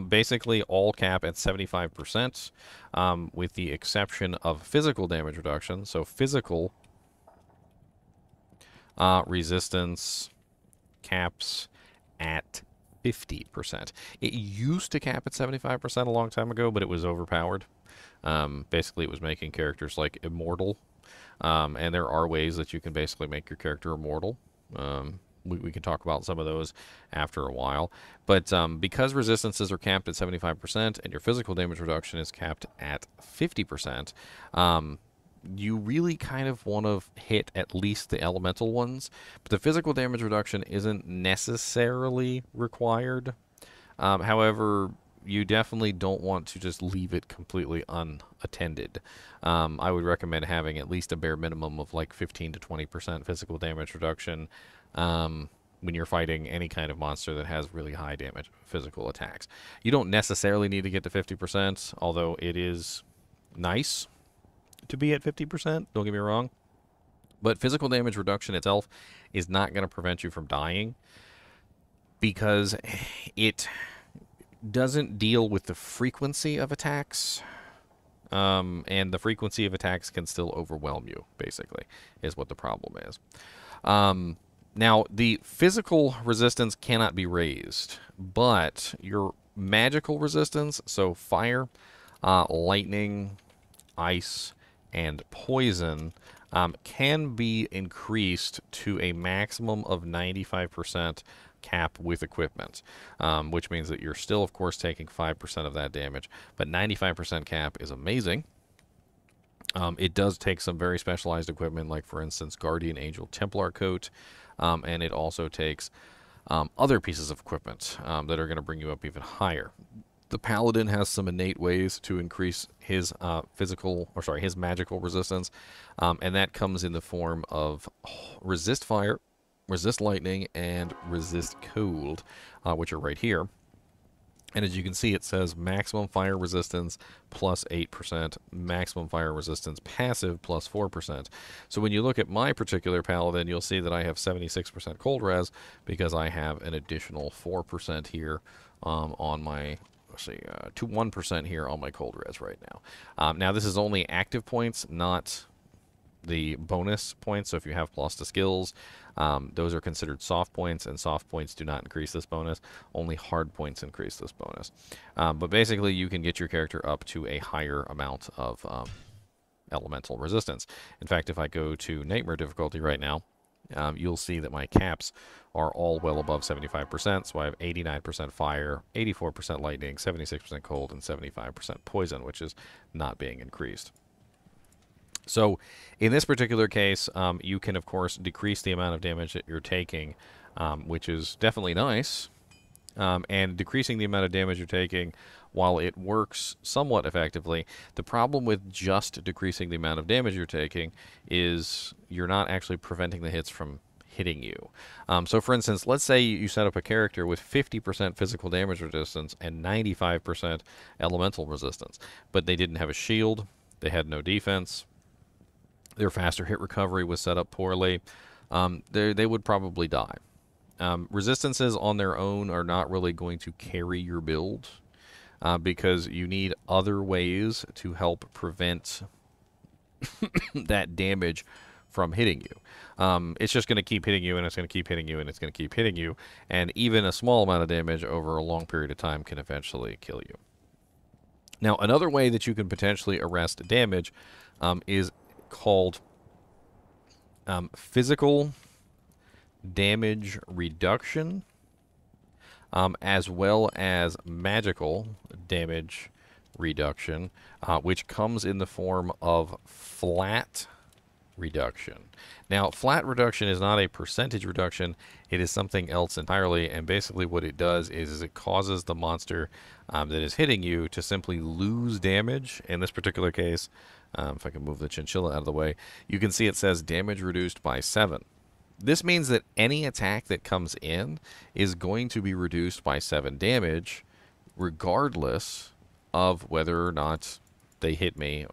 basically all cap at 75%, with the exception of physical damage reduction. So physical resistance caps at 50%. It used to cap at 75% a long time ago, but it was overpowered. Basically, it was making characters like immortal, and there are ways that you can basically make your character immortal. We can talk about some of those after a while. But because resistances are capped at 75% and your physical damage reduction is capped at 50%, you really kind of want to hit at least the elemental ones. But the physical damage reduction isn't necessarily required. However, you definitely don't want to just leave it completely unattended. I would recommend having at least a bare minimum of like 15 to 20% physical damage reduction when you're fighting any kind of monster that has really high damage physical attacks. You don't necessarily need to get to 50%, although it is nice to be at 50%, don't get me wrong. But physical damage reduction itself is not going to prevent you from dying, because doesn't deal with the frequency of attacks. And the frequency of attacks can still overwhelm you, basically, is what the problem is. Now, the physical resistance cannot be raised, but your magical resistance, so fire, lightning, ice, and poison, can be increased to a maximum of 95% cap with equipment, which means that you're still, of course, taking 5% of that damage, but 95% cap is amazing. It does take some very specialized equipment, like, for instance, Guardian Angel Templar Coat, and it also takes other pieces of equipment that are going to bring you up even higher. The Paladin has some innate ways to increase his his magical resistance, and that comes in the form of resist fire, resist lightning, and resist cold, which are right here. And as you can see, it says maximum fire resistance plus 8%, maximum fire resistance passive plus 4%. So when you look at my particular paladin, you'll see that I have 76% cold res because I have an additional 4% here on my, to 1% here on my cold res right now. Now this is only active points, not the bonus points. So if you have plus to skills, those are considered soft points, and soft points do not increase this bonus. Only hard points increase this bonus. But basically, you can get your character up to a higher amount of elemental resistance. In fact, if I go to Nightmare difficulty right now, you'll see that my caps are all well above 75%. So I have 89% fire, 84% lightning, 76% cold, and 75% poison, which is not being increased. So in this particular case, you can, of course, decrease the amount of damage that you're taking, which is definitely nice. And decreasing the amount of damage you're taking, while it works somewhat effectively, the problem with just decreasing the amount of damage you're taking is you're not actually preventing the hits from hitting you. So for instance, let's say you set up a character with 50% physical damage resistance and 95% elemental resistance, but they didn't have a shield, they had no defense, their faster hit recovery was set up poorly, they would probably die. Resistances on their own are not really going to carry your build because you need other ways to help prevent that damage from hitting you. It's just going to keep hitting you, and it's going to keep hitting you, and it's going to keep hitting you, and even a small amount of damage over a long period of time can eventually kill you. Now, another way that you can potentially arrest damage is called physical damage reduction, as well as magical damage reduction, which comes in the form of flat reduction. Now, flat reduction is not a percentage reduction, it is something else entirely, and basically what it does is it causes the monster that is hitting you to simply lose damage. In this particular case, if I can move the Chinchilla out of the way, you can see it says damage reduced by 7. This means that any attack that comes in is going to be reduced by 7 damage, regardless of whether or not they hit me,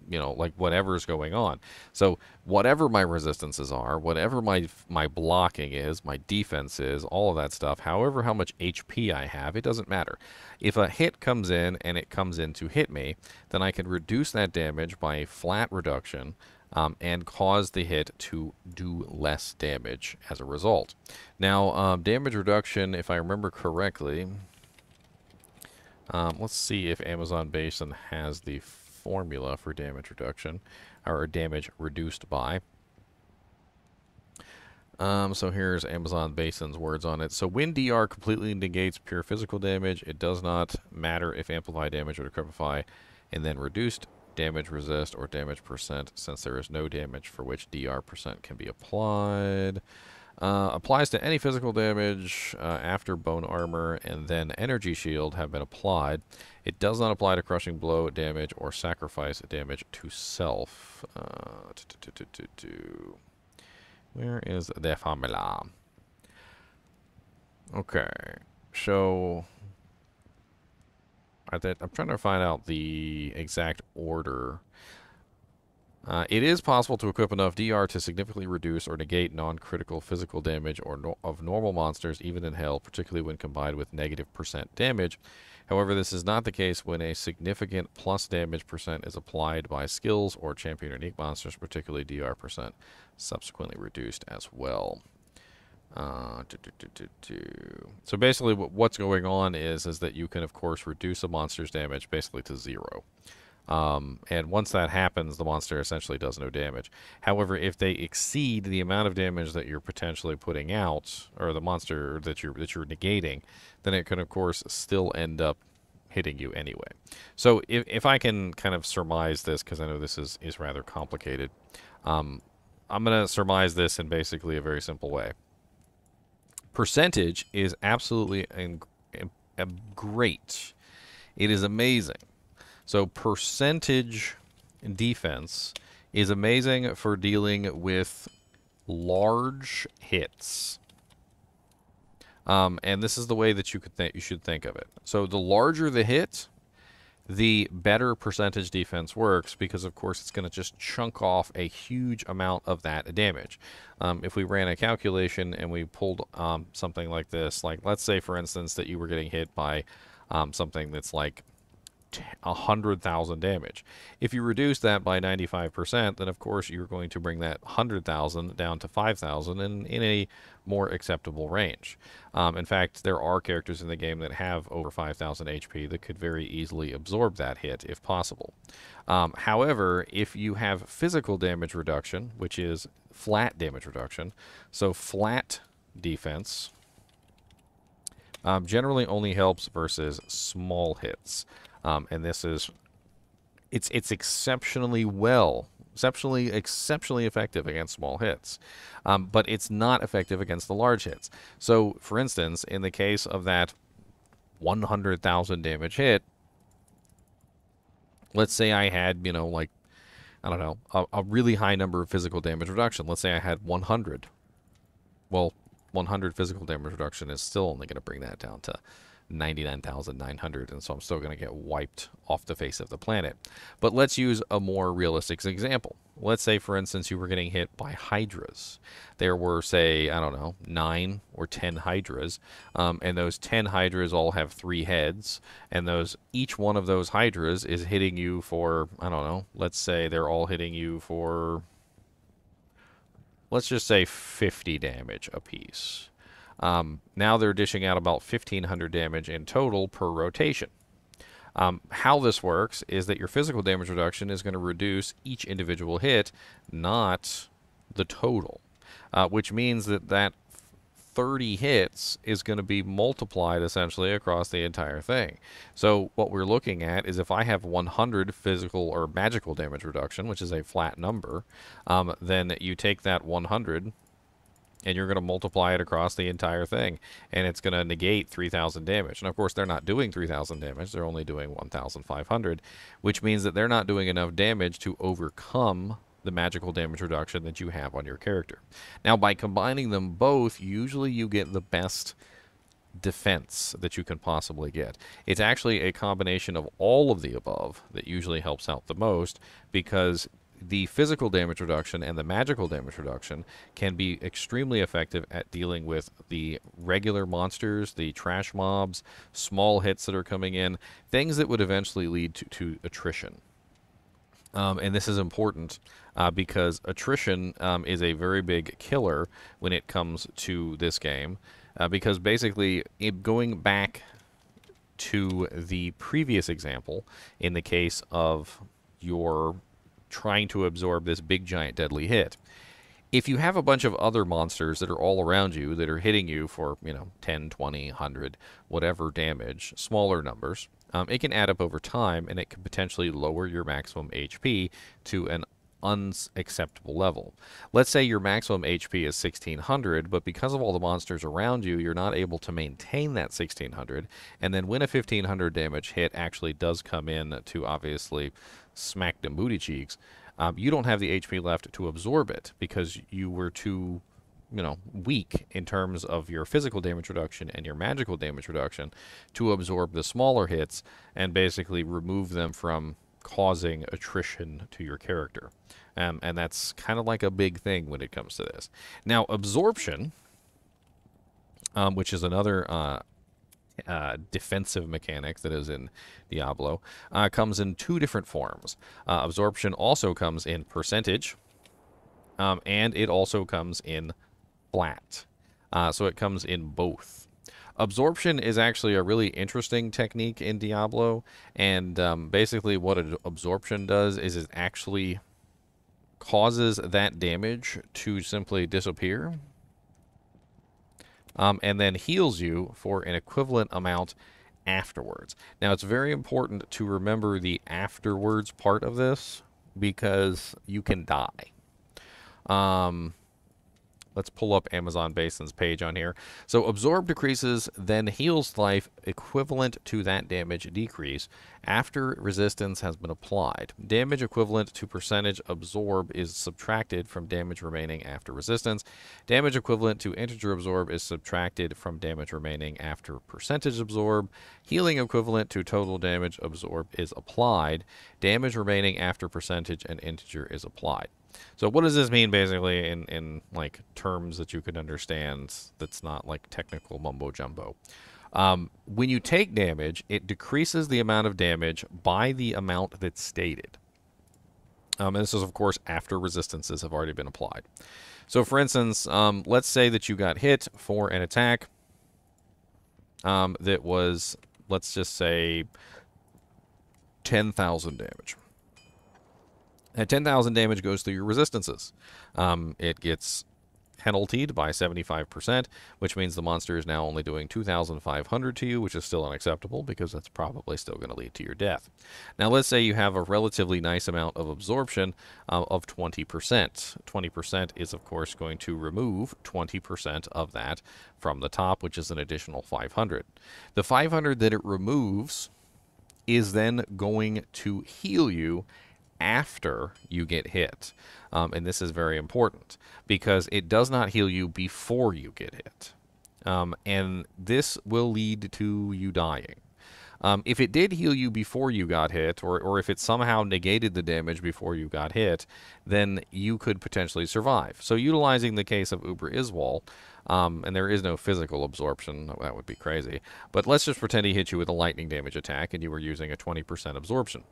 you know, like whatever's going on. So whatever my resistances are, whatever my blocking is, my defense is, all of that stuff, however how much HP I have, it doesn't matter. If a hit comes in and it comes in to hit me, then I can reduce that damage by a flat reduction and cause the hit to do less damage as a result. Now, damage reduction, if I remember correctly, let's see if Amazon Basin has the formula for damage reduction, or damage reduced by. So here's Amazon Basin's words on it. So when DR completely negates pure physical damage, it does not matter if amplify damage or decrepify, and then reduced damage resist or damage percent, since there is no damage for which DR percent can be applied. Applies to any physical damage after bone armor and then energy shield have been applied. It does not apply to crushing blow damage or sacrifice damage to self. Where is the formula? Okay, so I'm trying to find out the exact order. It is possible to equip enough DR to significantly reduce or negate non-critical physical damage of normal monsters, even in hell, particularly when combined with negative % damage. However, this is not the case when a significant plus damage % is applied by skills or champion unique monsters, particularly DR % subsequently reduced as well. So basically what's going on is that you can, of course, reduce a monster's damage basically to 0. And once that happens, the monster essentially does no damage. However, if they exceed the amount of damage that you're potentially putting out, or the monster that you're negating, then it can, of course, still end up hitting you anyway. So if I can kind of surmise this, because I know this is rather complicated, I'm going to surmise this in basically a very simple way. Percentage is absolutely great. It is amazing. So percentage defense is amazing for dealing with large hits. And this is the way that you should think of it. So the larger the hit, the better percentage defense works, because of course it's going to just chunk off a huge amount of that damage. If we ran a calculation and we pulled something like this, like let's say for instance that you were getting hit by something that's like 100,000 damage. If you reduce that by 95%, then of course you're going to bring that 100,000 down to 5,000 in a more acceptable range. In fact, there are characters in the game that have over 5,000 HP that could very easily absorb that hit if possible. However, if you have physical damage reduction, which is flat damage reduction, so flat defense generally only helps versus small hits. And this is, it's exceptionally effective against small hits. But it's not effective against the large hits. So, for instance, in the case of that 100,000 damage hit, let's say I had, you know, like, I don't know, a really high number of physical damage reduction. Let's say I had 100. Well, 100 physical damage reduction is still only going to bring that down to 99,900, and so I'm still going to get wiped off the face of the planet. But let's use a more realistic example. Let's say, for instance, you were getting hit by hydras. There were, say, I don't know, 9 or 10 hydras, and those 10 hydras all have 3 heads, and each one of those hydras is hitting you for, I don't know, let's say they're all hitting you for, let's just say 50 damage apiece. Now they're dishing out about 1,500 damage in total per rotation. How this works is that your physical damage reduction is going to reduce each individual hit, not the total, which means that 30 hits is going to be multiplied essentially across the entire thing. So what we're looking at is if I have 100 physical or magical damage reduction, which is a flat number, then you take that 100 and you're going to multiply it across the entire thing, and it's going to negate 3,000 damage. And of course, they're not doing 3,000 damage, they're only doing 1,500, which means that they're not doing enough damage to overcome the magical damage reduction that you have on your character. Now, by combining them both, usually you get the best defense that you can possibly get. It's actually a combination of all of the above that usually helps out the most, because the physical damage reduction and the magical damage reduction can be extremely effective at dealing with the regular monsters, the trash mobs, small hits that are coming in, things that would eventually lead to attrition. And this is important because attrition is a very big killer when it comes to this game, because basically, going back to the previous example, in the case of your trying to absorb this big giant deadly hit, if you have a bunch of other monsters that are all around you that are hitting you for, you know, 10, 20, 100, whatever damage, smaller numbers, it can add up over time, and it can potentially lower your maximum HP to an unacceptable level. Let's say your maximum HP is 1,600, but because of all the monsters around you, you're not able to maintain that 1,600, and then when a 1,500 damage hit actually does come in to obviously smack them booty cheeks, you don't have the HP left to absorb it because you were too, you know, weak in terms of your physical damage reduction and your magical damage reduction to absorb the smaller hits and basically remove them from causing attrition to your character. And that's kind of like a big thing when it comes to this. Now, absorption, which is another defensive mechanic that is in Diablo, comes in two different forms. Absorption also comes in percentage, and it also comes in flat. So it comes in both. Absorption is actually a really interesting technique in Diablo, and basically what an absorption does is it actually causes that damage to simply disappear, and then heals you for an equivalent amount afterwards. Now, it's very important to remember the afterwards part of this, because you can die. Let's pull up Amazon Basin's page on here. So absorb decreases, then heals life equivalent to that damage decrease after resistance has been applied. Damage equivalent to percentage absorb is subtracted from damage remaining after resistance. Damage equivalent to integer absorb is subtracted from damage remaining after percentage absorb. Healing equivalent to total damage absorb is applied. Damage remaining after percentage and integer is applied. So what does this mean basically in like terms that you can understand that's not like technical mumbo jumbo? When you take damage, it decreases the amount of damage by the amount that's stated. And this is, of course, after resistances have already been applied. So, for instance, let's say that you got hit for an attack that was, let's just say, 10,000 damage. And 10,000 damage goes through your resistances. It gets penaltied by 75%, which means the monster is now only doing 2,500 to you, which is still unacceptable because that's probably still going to lead to your death. Now, let's say you have a relatively nice amount of absorption of 20%. 20% is, of course, going to remove 20% of that from the top, which is an additional 500. The 500 that it removes is then going to heal you after you get hit. And this is very important because it does not heal you before you get hit. And this will lead to you dying. If it did heal you before you got hit, or if it somehow negated the damage before you got hit, then you could potentially survive. So utilizing the case of Uber Iswal, and there is no physical absorption, that would be crazy, but let's just pretend he hit you with a lightning damage attack and you were using a 20% absorption.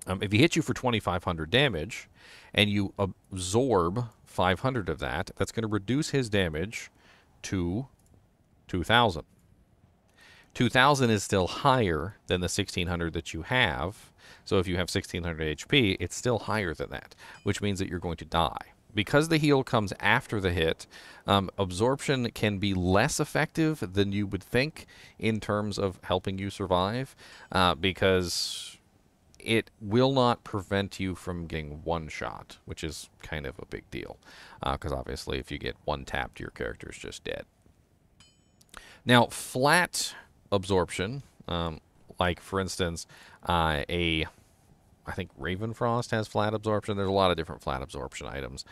If he hits you for 2,500 damage, and you absorb 500 of that, that's going to reduce his damage to 2,000. 2,000 is still higher than the 1,600 that you have. So if you have 1,600 HP, it's still higher than that, which means that you're going to die. Because the heal comes after the hit, absorption can be less effective than you would think in terms of helping you survive, because it will not prevent you from getting one shot, which is kind of a big deal. Because obviously if you get one tapped, your character is just dead. Now, flat absorption, like for instance, I think Ravenfrost has flat absorption. There's a lot of different flat absorption items.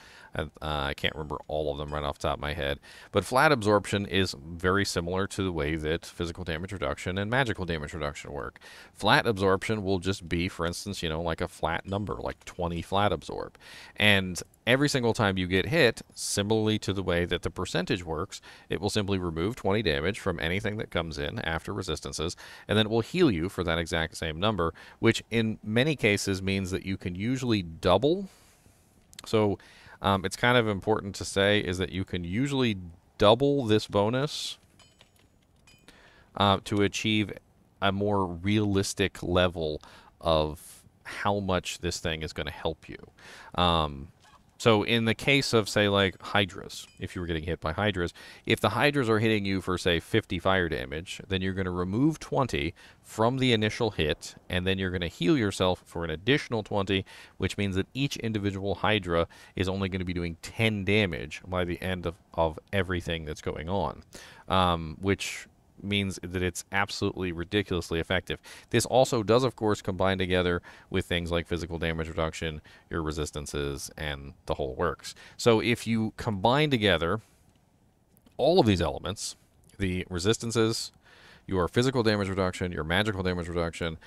I can't remember all of them right off the top of my head. But flat absorption is very similar to the way that physical damage reduction and magical damage reduction work. Flat absorption will just be, for instance, like a flat number, like 20 flat absorb. And every single time you get hit, similarly to the way that the percentage works, it will simply remove 20 damage from anything that comes in after resistances, and then it will heal you for that exact same number, which in many cases means that you can usually double. So it's kind of important to say is that you can usually double this bonus to achieve a more realistic level of how much this thing is going to help you. So in the case of, say, like Hydras, if you were getting hit by Hydras, if the Hydras are hitting you for, say, 50 fire damage, then you're going to remove 20 from the initial hit, and then you're going to heal yourself for an additional 20, which means that each individual Hydra is only going to be doing 10 damage by the end of everything that's going on, which means that it's absolutely ridiculously effective. This also does, of course, combine together with things like physical damage reduction, your resistances, and the whole works. So if you combine together all of these elements, the resistances, your physical damage reduction, your magical damage reduction,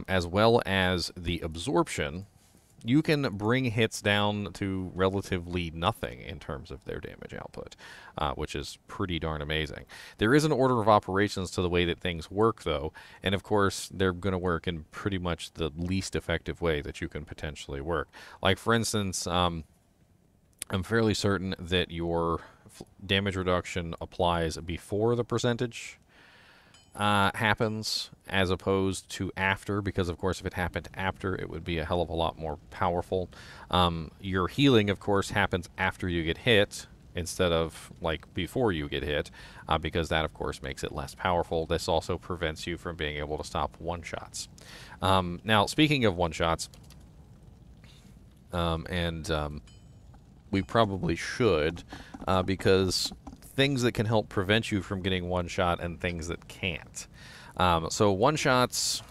as well as the absorption, you can bring hits down to relatively nothing in terms of their damage output, which is pretty darn amazing. There is an order of operations to the way that things work, though, and of course, they're going to work in pretty much the least effective way that you can potentially work. Like, for instance, I'm fairly certain that your damage reduction applies before the percentage happens as opposed to after, because of course if it happened after, it would be a hell of a lot more powerful. Your healing, of course, happens after you get hit instead of like before you get hit, because that of course makes it less powerful. This also prevents you from being able to stop one-shots. Now, speaking of one-shots, we probably should, because things that can help prevent you from getting one shot and things that can't. So one shots,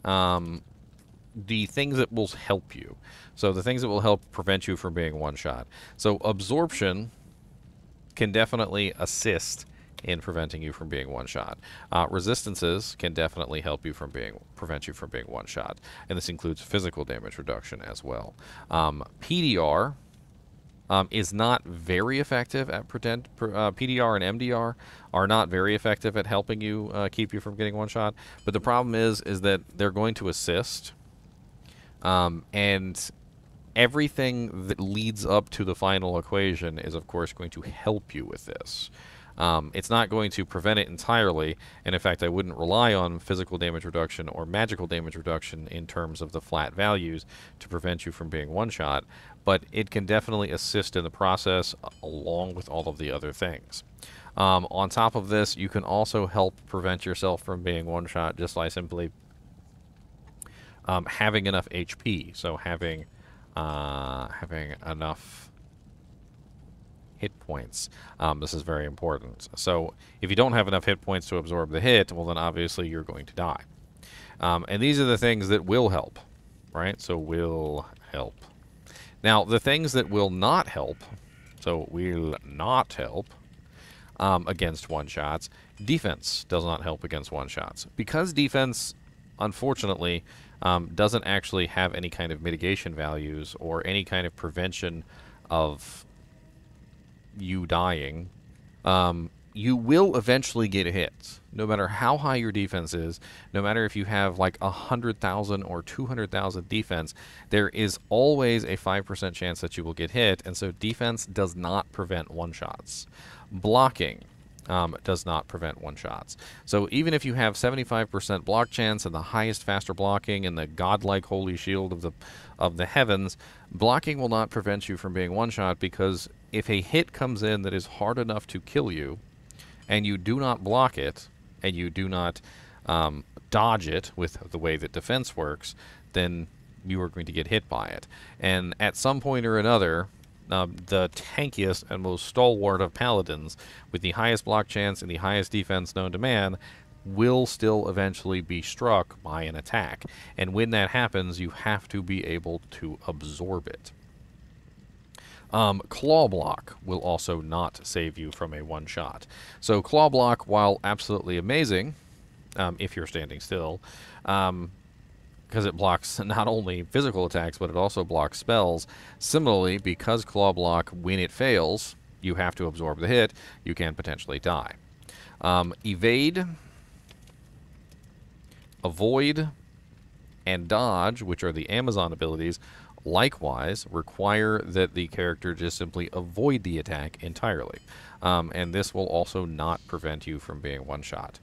the things that will help you. So the things that will help prevent you from being one shot. So absorption can definitely assist in preventing you from being one shot. Resistances can definitely help you from prevent you from being one shot, and this includes physical damage reduction as well. PDR is not very effective at PDR and MDR are not very effective at helping you keep you from getting one shot. But the problem is that they're going to assist, and everything that leads up to the final equation is, of course, going to help you with this. It's not going to prevent it entirely, and in fact, I wouldn't rely on physical damage reduction or magical damage reduction in terms of the flat values to prevent you from being one-shot, but it can definitely assist in the process along with all of the other things. On top of this, you can also help prevent yourself from being one-shot just by simply having enough HP, so having enough hit points. This is very important. So if you don't have enough hit points to absorb the hit, well then obviously you're going to die. And these are the things that will help, right? So will help. Now the things that will not help, against one-shots, defense does not help against one-shots. Because defense, unfortunately, doesn't actually have any kind of mitigation values or any kind of prevention of you dying, you will eventually get hit. No matter how high your defense is, no matter if you have like 100,000 or 200,000 defense, there is always a 5% chance that you will get hit, and so defense does not prevent one-shots. Blocking does not prevent one-shots. So even if you have 75% block chance and the highest faster blocking and the godlike holy shield of the heavens, blocking will not prevent you from being one-shot, because if a hit comes in that is hard enough to kill you, and you do not block it, and you do not dodge it with the way that defense works, then you are going to get hit by it. And at some point or another, the tankiest and most stalwart of paladins, with the highest block chance and the highest defense known to man, will still eventually be struck by an attack. And when that happens, you have to be able to absorb it. Claw block will also not save you from a one-shot. So claw block, while absolutely amazing, if you're standing still, because it blocks not only physical attacks, but it also blocks spells. Similarly, because claw block, when it fails, you have to absorb the hit, you can potentially die. Evade, avoid, and dodge, which are the Amazon abilities, likewise require that the character just simply avoid the attack entirely. And this will also not prevent you from being one-shot.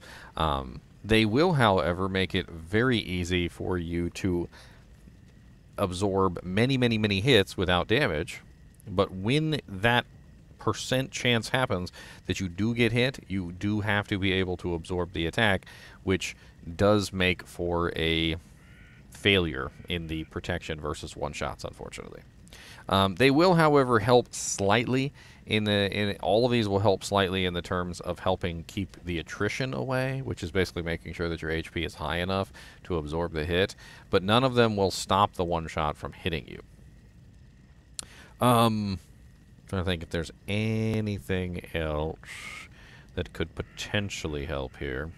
They will, however, make it very easy for you to absorb many, many, many hits without damage. But when that percent chance happens that you do get hit, you do have to be able to absorb the attack, which does make for a failure in the protection versus one-shots, unfortunately. They will, however, help slightly all of these will help slightly in the terms of helping keep the attrition away, which is basically making sure that your HP is high enough to absorb the hit, but none of them will stop the one-shot from hitting you. Trying to think if there's anything else that could potentially help here.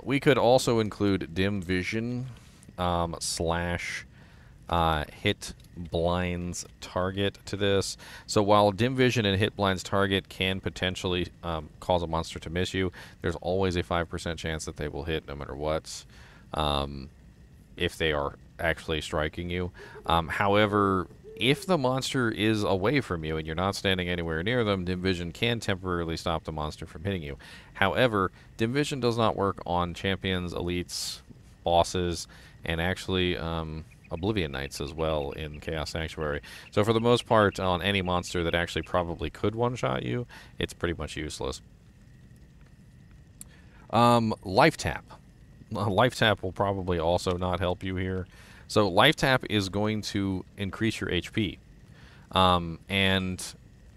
We could also include dim vision slash hit blinds target to this. So while dim vision and hit blinds target can potentially cause a monster to miss you, there's always a 5% chance that they will hit no matter what, if they are actually striking you. However, if the monster is away from you and you're not standing anywhere near them, dim vision can temporarily stop the monster from hitting you. However, dim vision does not work on champions, elites, bosses, and actually Oblivion Knights as well in Chaos Sanctuary. So for the most part, on any monster that actually probably could one-shot you, it's pretty much useless. Life Tap. Life Tap will probably also not help you here. So Life Tap is going to increase your HP. And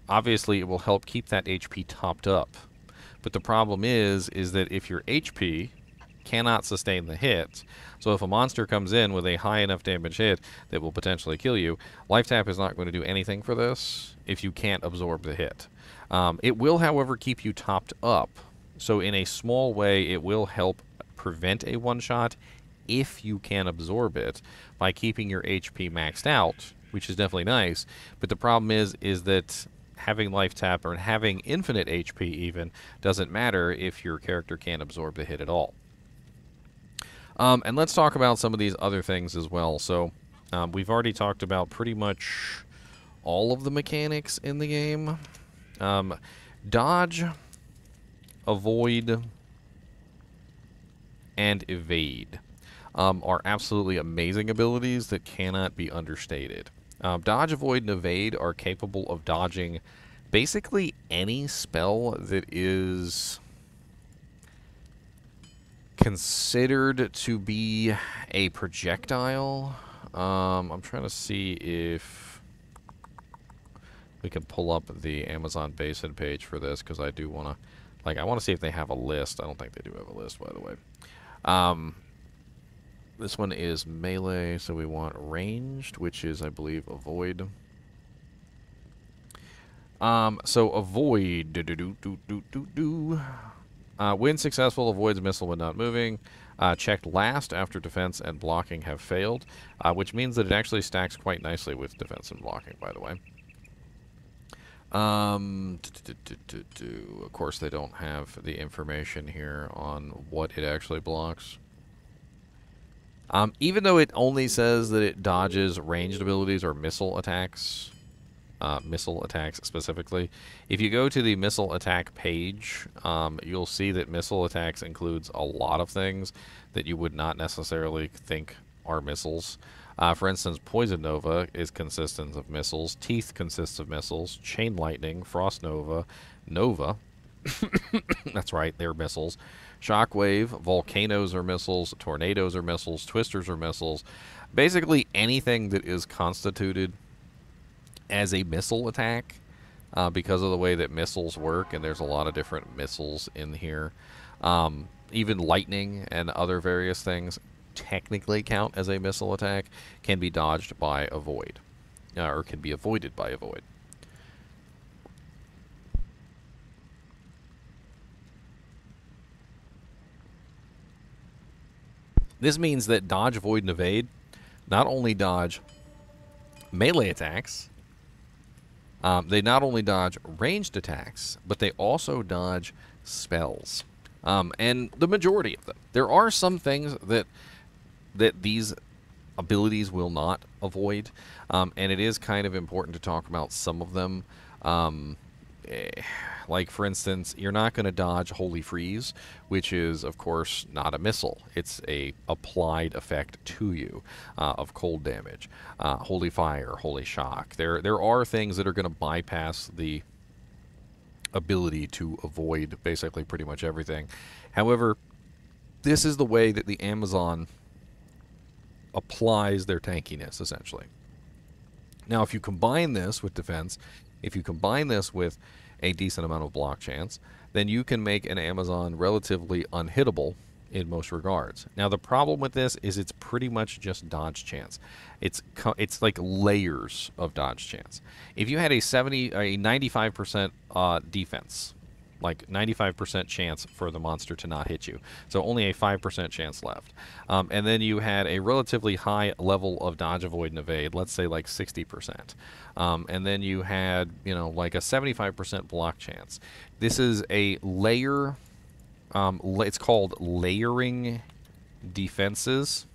obviously it will help keep that HP topped up. But the problem is that if your HP cannot sustain the hit, so if a monster comes in with a high enough damage hit that will potentially kill you, Life Tap is not going to do anything for this if you can't absorb the hit. It will, however, keep you topped up. So in a small way, it will help prevent a one-shot if you can absorb it by keeping your HP maxed out, which is definitely nice. But the problem is that having Life Tap or having infinite HP even doesn't matter if your character can't absorb the hit at all. And let's talk about some of these other things as well. So we've already talked about pretty much all of the mechanics in the game. Dodge, avoid, and evade are absolutely amazing abilities that cannot be understated. Dodge, avoid, and evade are capable of dodging basically any spell that is considered to be a projectile. I'm trying to see if we can pull up the Amazon Basin page for this, because I do want to, I want to see if they have a list. I don't think they do have a list, by the way. This one is melee, so we want ranged, which is, I believe, avoid. So avoid. When successful, avoids missile when not moving. Checked last after defense and blocking have failed, which means that it actually stacks quite nicely with defense and blocking, by the way. Of course, they don't have the information here on what it actually blocks. Even though it only says that it dodges ranged abilities or missile attacks specifically, if you go to the missile attack page, you'll see that missile attacks includes a lot of things that you would not necessarily think are missiles. For instance, Poison Nova is consistent of missiles, Teeth consists of missiles, Chain Lightning, Frost Nova, Nova, that's right, they're missiles, Shockwave, Volcanoes are missiles, Tornadoes are missiles, Twisters are missiles. Basically anything that is constituted as a missile attack, because of the way that missiles work, and there's a lot of different missiles in here. Even lightning and other various things technically count as a missile attack, can be dodged by avoid, or can be avoided by avoid. This means that dodge, avoid, and evade not only dodge melee attacks, they not only dodge ranged attacks, but they also dodge spells. And the majority of them. There are some things that these abilities will not avoid, and it is kind of important to talk about some of them. Like, for instance, you're not going to dodge Holy Freeze, which is, of course, not a missile. It's a applied effect to you of cold damage. Holy Fire, Holy Shock. There are things that are going to bypass the ability to avoid basically pretty much everything. However, this is the way that the Amazon applies their tankiness, essentially. Now, if you combine this with defense, if you combine this with a decent amount of block chance, then you can make an Amazon relatively unhittable in most regards. Now, the problem with this is it's pretty much just dodge chance. It's like layers of dodge chance. If you had a 95% defense, like 95% chance for the monster to not hit you. So only a 5% chance left. And then you had a relatively high level of dodge, avoid, and evade, let's say like 60%. And then you had, you know, like a 75% block chance. This is a layer, it's called layering defenses.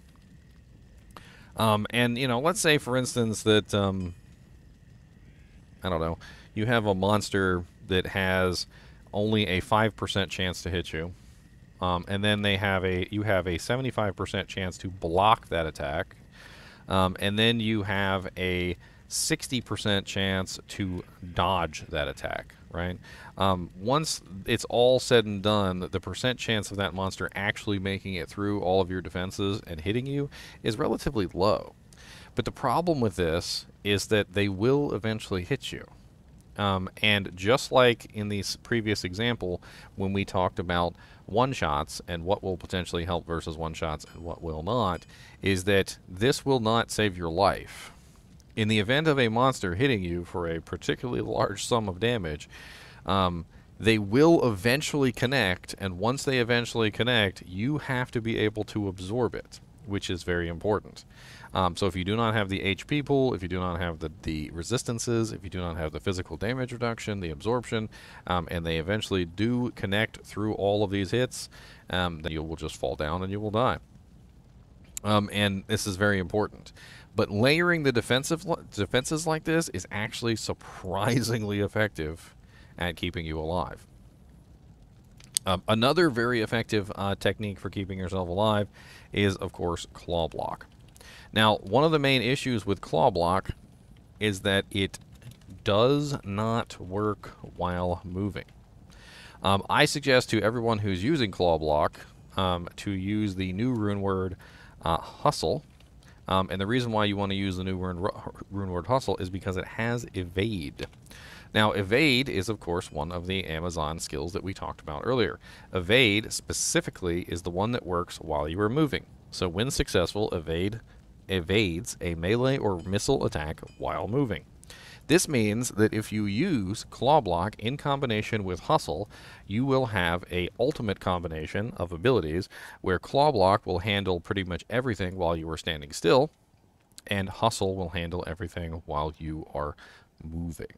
And, you know, let's say, for instance, that, I don't know, you have a monster that has only a 5% chance to hit you, and then you have a 75% chance to block that attack, and then you have a 60% chance to dodge that attack, right? Once it's all said and done, the percent chance of that monster actually making it through all of your defenses and hitting you is relatively low. But the problem with this is that they will eventually hit you. And just like in the previous example, when we talked about one-shots and what will potentially help versus one-shots and what will not, is that this will not save your life. In the event of a monster hitting you for a particularly large sum of damage, they will eventually connect, and once they eventually connect, you have to be able to absorb it, which is very important. So if you do not have the HP pool, if you do not have the resistances, if you do not have the physical damage reduction, the absorption, and they eventually do connect through all of these hits, then you will just fall down and you will die. And this is very important. But layering the defenses like this is actually surprisingly effective at keeping you alive. Another very effective technique for keeping yourself alive is, of course, claw block. Now, one of the main issues with claw block is that it does not work while moving. I suggest to everyone who's using claw block to use the new rune word hustle. And the reason why you want to use the new rune word hustle is because it has evade. Now, evade is, of course, one of the Amazon skills that we talked about earlier. Evade, specifically, is the one that works while you are moving. So when successful, evade evades a melee or missile attack while moving. This means that if you use claw block in combination with hustle, you will have a ultimate combination of abilities where claw block will handle pretty much everything while you are standing still, and hustle will handle everything while you are moving.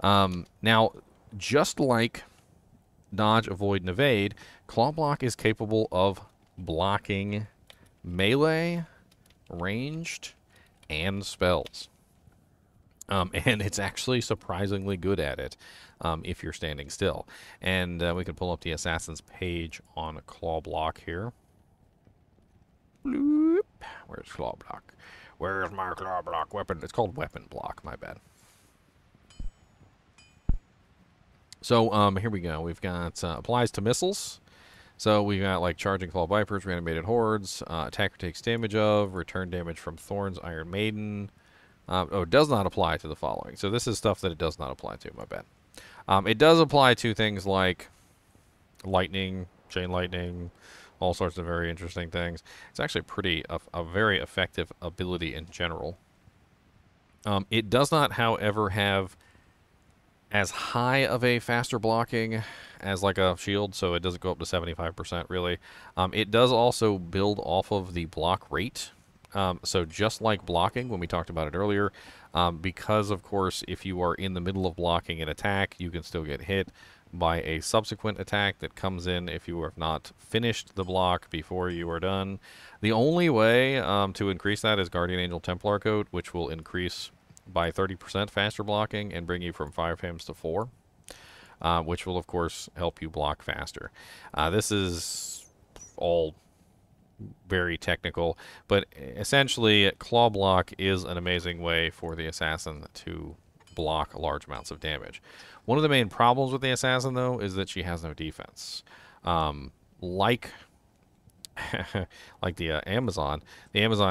Now, just like dodge, avoid, and evade, claw block is capable of blocking melee, ranged, and spells. And it's actually surprisingly good at it if you're standing still. And we can pull up the Assassin's page on claw block here. Bloop. Where's claw block? Where's my claw block weapon? It's called weapon block, my bad. So here we go. We've got applies to missiles. So we got like charging claw vipers, reanimated hordes, attacker takes damage of, return damage from thorns, Iron Maiden. It does not apply to the following. So this is stuff that it does not apply to, my bad. It does apply to things like lightning, chain lightning, all sorts of very interesting things. It's actually a very effective ability in general. It does not, however, have as high of a faster blocking as like a shield, so it doesn't go up to 75% really. It does also build off of the block rate. So just like blocking, when we talked about it earlier, because of course if you are in the middle of blocking an attack, you can still get hit by a subsequent attack that comes in if you have not finished the block before you are done. The only way to increase that is Guardian Angel Templar Coat, which will increase by 30% faster blocking and bring you from 5 hams to 4, which will of course help you block faster. This is all very technical, but essentially claw block is an amazing way for the assassin to block large amounts of damage. One of the main problems with the assassin, though, is that she has no defense. Like the Amazon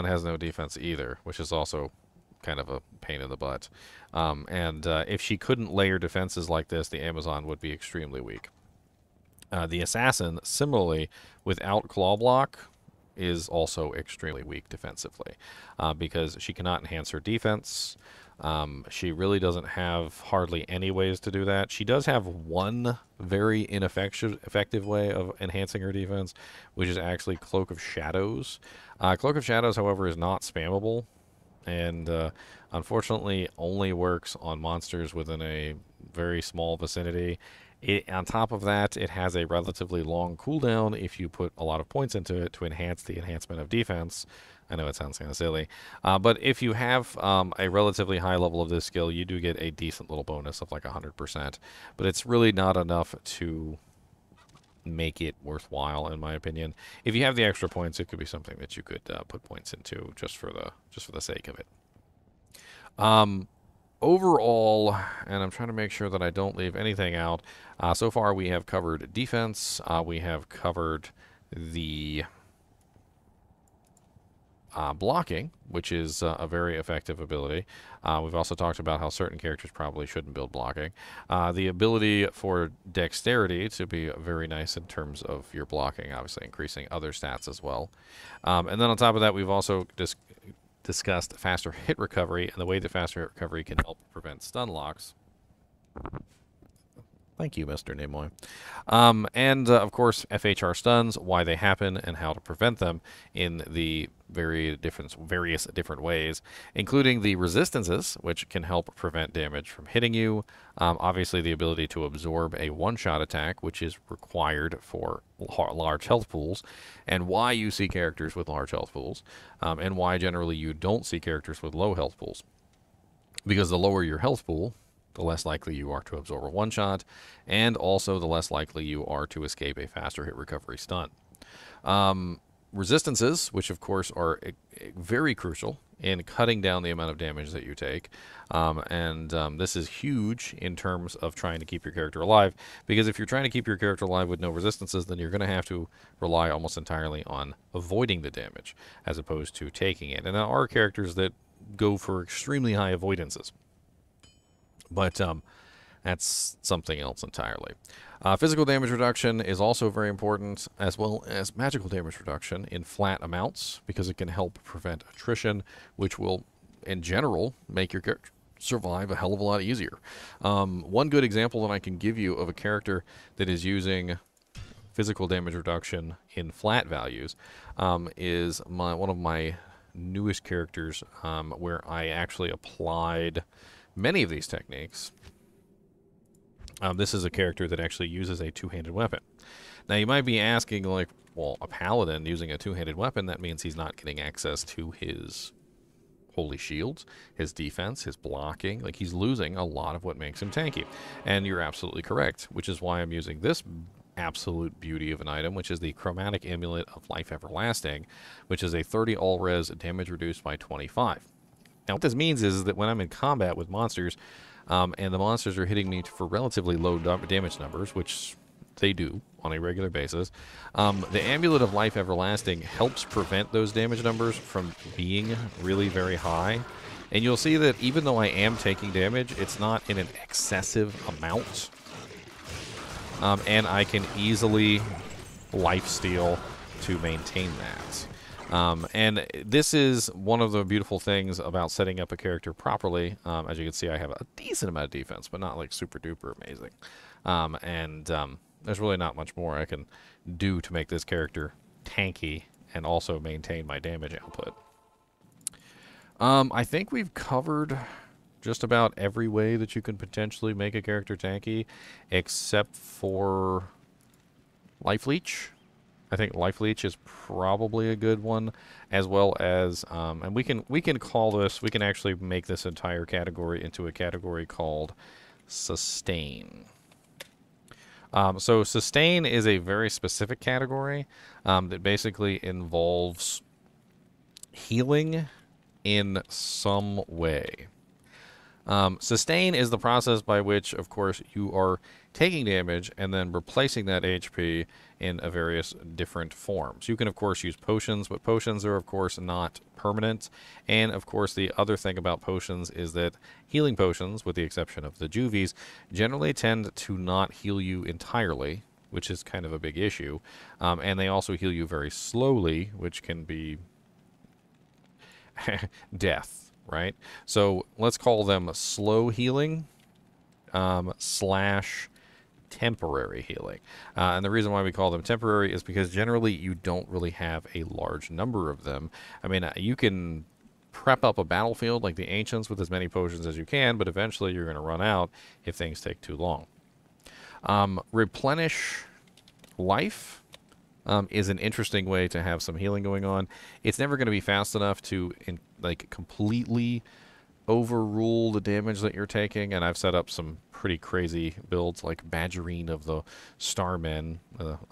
has no defense either, which is also kind of a pain in the butt. And if she couldn't layer defenses like this, the Amazon would be extremely weak. The assassin, similarly, without claw block, is also extremely weak defensively because she cannot enhance her defense. She really doesn't have hardly any ways to do that. She does have one very effective way of enhancing her defense, which is actually Cloak of Shadows. Cloak of Shadows, however, is not spammable, and unfortunately only works on monsters within a very small vicinity. On top of that, it has a relatively long cooldown if you put a lot of points into it to enhance the enhancement of defense. I know it sounds kind of silly, but if you have a relatively high level of this skill, you do get a decent little bonus of like 100%, but it's really not enough to make it worthwhile, in my opinion. If you have the extra points, it could be something that you could put points into just for the sake of it. Overall, and I'm trying to make sure that I don't leave anything out, so far we have covered defense, we have covered the blocking, which is a very effective ability. We've also talked about how certain characters probably shouldn't build blocking. The ability for dexterity to be very nice in terms of your blocking, obviously increasing other stats as well. And then on top of that, we've also discussed faster hit recovery and the way that faster hit recovery can help prevent stun locks. Thank you, Mr. Nimoy. And of course, FHR stuns, why they happen, and how to prevent them in the various different ways, including the resistances, which can help prevent damage from hitting you. Obviously, the ability to absorb a one-shot attack, which is required for large health pools, and why you see characters with large health pools, and why generally you don't see characters with low health pools. Because the lower your health pool, the less likely you are to absorb a one-shot, and also the less likely you are to escape a faster hit recovery stun. Resistances, which of course are very crucial in cutting down the amount of damage that you take, and this is huge in terms of trying to keep your character alive, because if you're trying to keep your character alive with no resistances, then you're going to have to rely almost entirely on avoiding the damage, as opposed to taking it. And there are characters that go for extremely high avoidances. But that's something else entirely. Physical damage reduction is also very important, as well as magical damage reduction in flat amounts, because it can help prevent attrition, which will, in general, make your character survive a hell of a lot easier. One good example that I can give you of a character that is using physical damage reduction in flat values is one of my newest characters, where I actually applied many of these techniques. This is a character that actually uses a two-handed weapon. Now, you might be asking, like, well, a paladin using a two-handed weapon, that means he's not getting access to his holy shields, his defense, his blocking. Like, he's losing a lot of what makes him tanky. And you're absolutely correct, which is why I'm using this absolute beauty of an item, which is the Chromatic Amulet of Life Everlasting, which is a 30 all-res damage reduced by 25. Now, what this means is that when I'm in combat with monsters, and the monsters are hitting me for relatively low damage numbers, which they do on a regular basis, the Amulet of Life Everlasting helps prevent those damage numbers from being really very high. And you'll see that even though I am taking damage, it's not in an excessive amount. And I can easily lifesteal to maintain that. And this is one of the beautiful things about setting up a character properly. As you can see, I have a decent amount of defense, but not like super duper amazing. There's really not much more I can do to make this character tanky and also maintain my damage output. I think we've covered just about every way that you can potentially make a character tanky, except for Life Leech. I think Life Leech is probably a good one, as well as, and we can call this, we can actually make this entire category into a category called Sustain. So Sustain is a very specific category that basically involves healing in some way. Sustain is the process by which, of course, you are taking damage and then replacing that HP in a various different forms. You can, of course, use potions, but potions are, of course, not permanent. And, of course, the other thing about potions is that healing potions, with the exception of the Juvies, generally tend to not heal you entirely, which is kind of a big issue. And they also heal you very slowly, which can be death. right? So let's call them slow healing slash temporary healing. And the reason why we call them temporary is because generally you don't really have a large number of them. I mean, you can prep up a battlefield like the Ancients with as many potions as you can, but eventually you're going to run out if things take too long. Replenish life is an interesting way to have some healing going on. It's never going to be fast enough to like completely overrule the damage that you're taking, and I've set up some pretty crazy builds like Badgerine of the Starmen.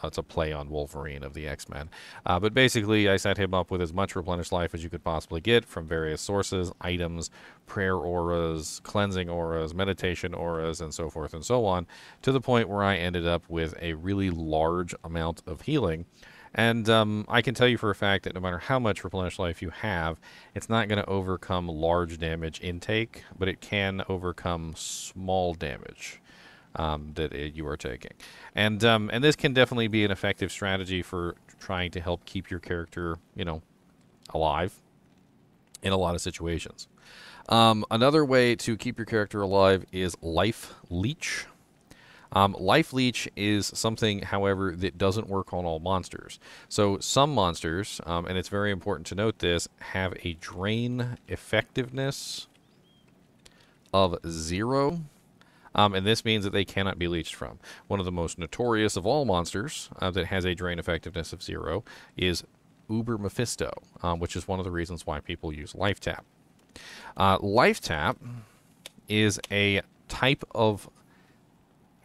That's a play on Wolverine of the X-Men. But basically, I set him up with as much replenished life as you could possibly get from various sources, items, prayer auras, cleansing auras, meditation auras, and so forth and so on, to the point where I ended up with a really large amount of healing. And I can tell you for a fact that no matter how much replenished life you have, it's not going to overcome large damage intake, but it can overcome small damage that you are taking. And this can definitely be an effective strategy for trying to help keep your character, you know, alive in a lot of situations. Another way to keep your character alive is Life Leech. Life Leech is something, however, that doesn't work on all monsters. So some monsters, and it's very important to note this, have a drain effectiveness of 0. And this means that they cannot be leeched from. One of the most notorious of all monsters that has a drain effectiveness of 0 is Uber Mephisto, which is one of the reasons why people use Life Tap. Life Tap is a type of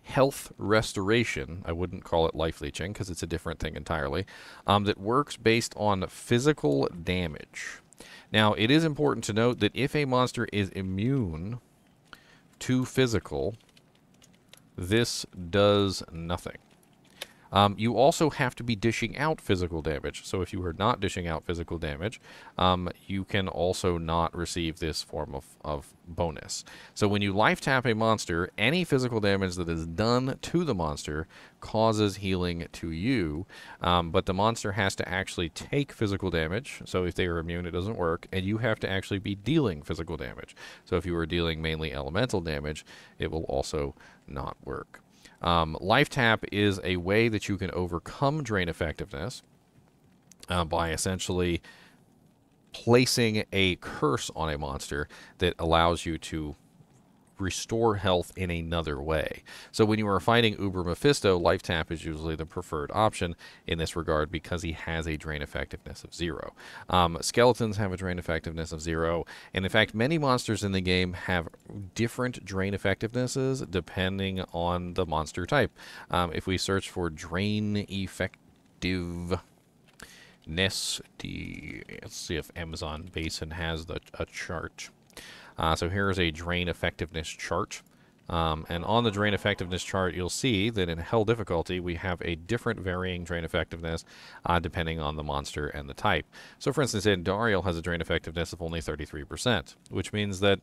health restoration. I wouldn't call it life leeching because it's a different thing entirely, that works based on physical damage. Now, it is important to note that if a monster is immune to physical, this does nothing. You also have to be dishing out physical damage. So if you are not dishing out physical damage, you can also not receive this form of bonus. So when you life tap a monster, any physical damage that is done to the monster causes healing to you, but the monster has to actually take physical damage. So if they are immune, it doesn't work, and you have to actually be dealing physical damage. So if you are dealing mainly elemental damage, it will also not work. Life Tap is a way that you can overcome drain effectiveness by essentially placing a curse on a monster that allows you to restore health in another way. So when you are fighting Uber Mephisto, Life Tap is usually the preferred option in this regard because he has a drain effectiveness of 0. Skeletons have a drain effectiveness of 0, and in fact many monsters in the game have different drain effectivenesses depending on the monster type. If we search for drain effectiveness, let's see if Amazon Basin has a chart. So here is a drain effectiveness chart. And on the drain effectiveness chart, you'll see that in Hell difficulty, we have a different varying drain effectiveness depending on the monster and the type. So for instance, Andariel has a drain effectiveness of only 33%, which means that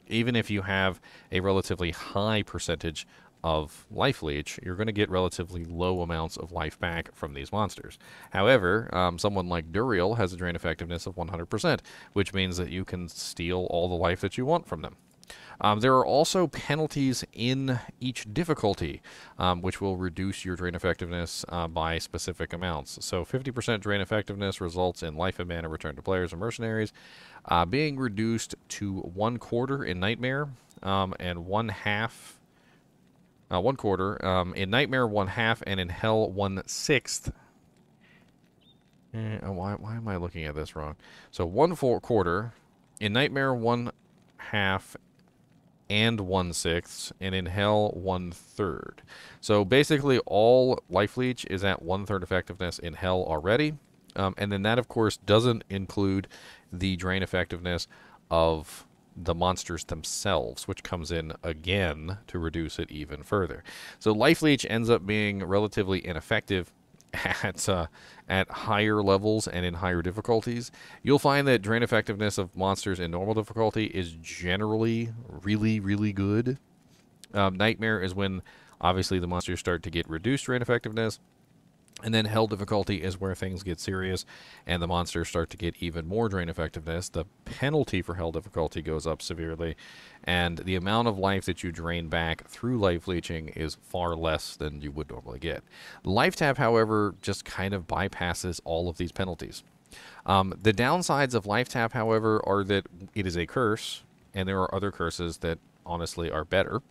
even if you have a relatively high percentage of life leech, you're going to get relatively low amounts of life back from these monsters. However, someone like Duriel has a drain effectiveness of 100%, which means that you can steal all the life that you want from them. There are also penalties in each difficulty, which will reduce your drain effectiveness by specific amounts. So 50% drain effectiveness results in life and mana return to players and mercenaries being reduced to 1/4 in Nightmare and 1/2 1/4. In Nightmare, 1/2, and in Hell, 1/6. Why am I looking at this wrong? So 1/4. In Nightmare, 1/2 and 1/6, and in Hell, 1/3. So basically, all Life Leech is at 1/3 effectiveness in Hell already. And then that, of course, doesn't include the drain effectiveness of the monsters themselves, which comes in again to reduce it even further. So Life Leech ends up being relatively ineffective at higher levels and in higher difficulties. You'll find that drain effectiveness of monsters in normal difficulty is generally really, really good. Nightmare is when obviously the monsters start to get reduced drain effectiveness. And then hell difficulty is where things get serious and the monsters start to get even more drain effectiveness. The penalty for hell difficulty goes up severely, and the amount of life that you drain back through life leeching is far less than you would normally get. Life tap, however, just kind of bypasses all of these penalties. The downsides of life tap, however, are that it is a curse, and there are other curses that honestly are better,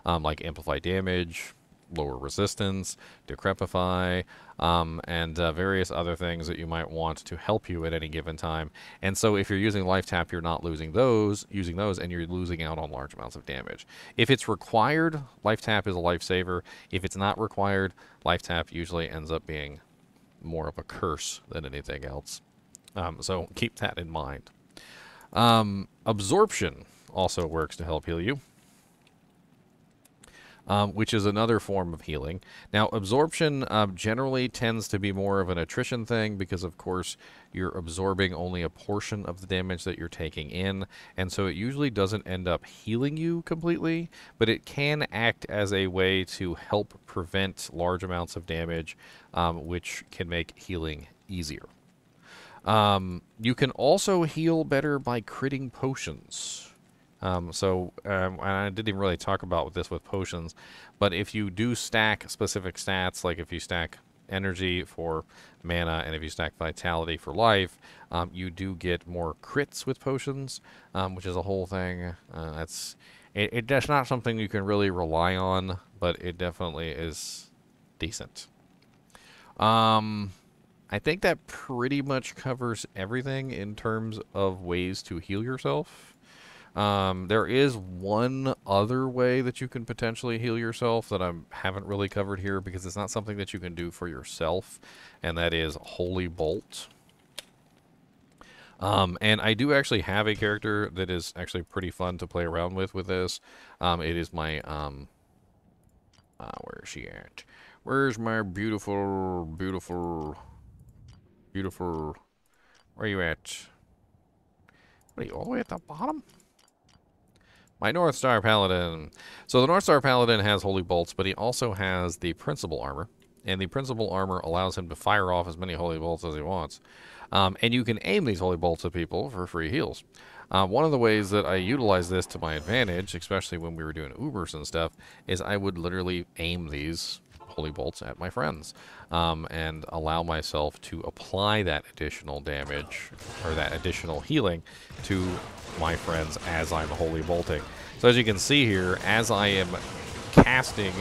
like amplify damage, lower resistance, decrepify, and various other things that you might want to help you at any given time. And so if you're using life tap, you're not using those, and you're losing out on large amounts of damage. If it's required, life tap is a lifesaver. If it's not required, life tap usually ends up being more of a curse than anything else. So keep that in mind. Absorption also works to help heal you, which is another form of healing. Now, absorption generally tends to be more of an attrition thing because, of course, you're absorbing only a portion of the damage that you're taking in, and so it usually doesn't end up healing you completely, but it can act as a way to help prevent large amounts of damage, which can make healing easier. You can also heal better by critting potions. And I didn't even really talk about this with potions, but if you do stack specific stats, like if you stack energy for mana and if you stack vitality for life, you do get more crits with potions, which is a whole thing. That's not something you can really rely on, but it definitely is decent. I think that pretty much covers everything in terms of ways to heal yourself. There is one other way that you can potentially heal yourself that I haven't really covered here because it's not something that you can do for yourself, and that is Holy Bolt. And I do actually have a character that is actually pretty fun to play around with this. It is my, where is she at? Where's my beautiful, beautiful, beautiful, where are you at? What are you, all the way at the bottom? My North Star Paladin. So the North Star Paladin has Holy Bolts, but he also has the Principal Armor. And the Principal Armor allows him to fire off as many Holy Bolts as he wants. And you can aim these Holy Bolts at people for free heals. One of the ways that I utilize this to my advantage, especially when we were doing Ubers and stuff, is I would literally aim these Holy Bolts at my friends and allow myself to apply that additional damage or that additional healing to my friends as I'm Holy Bolting. So as you can see here, as I am casting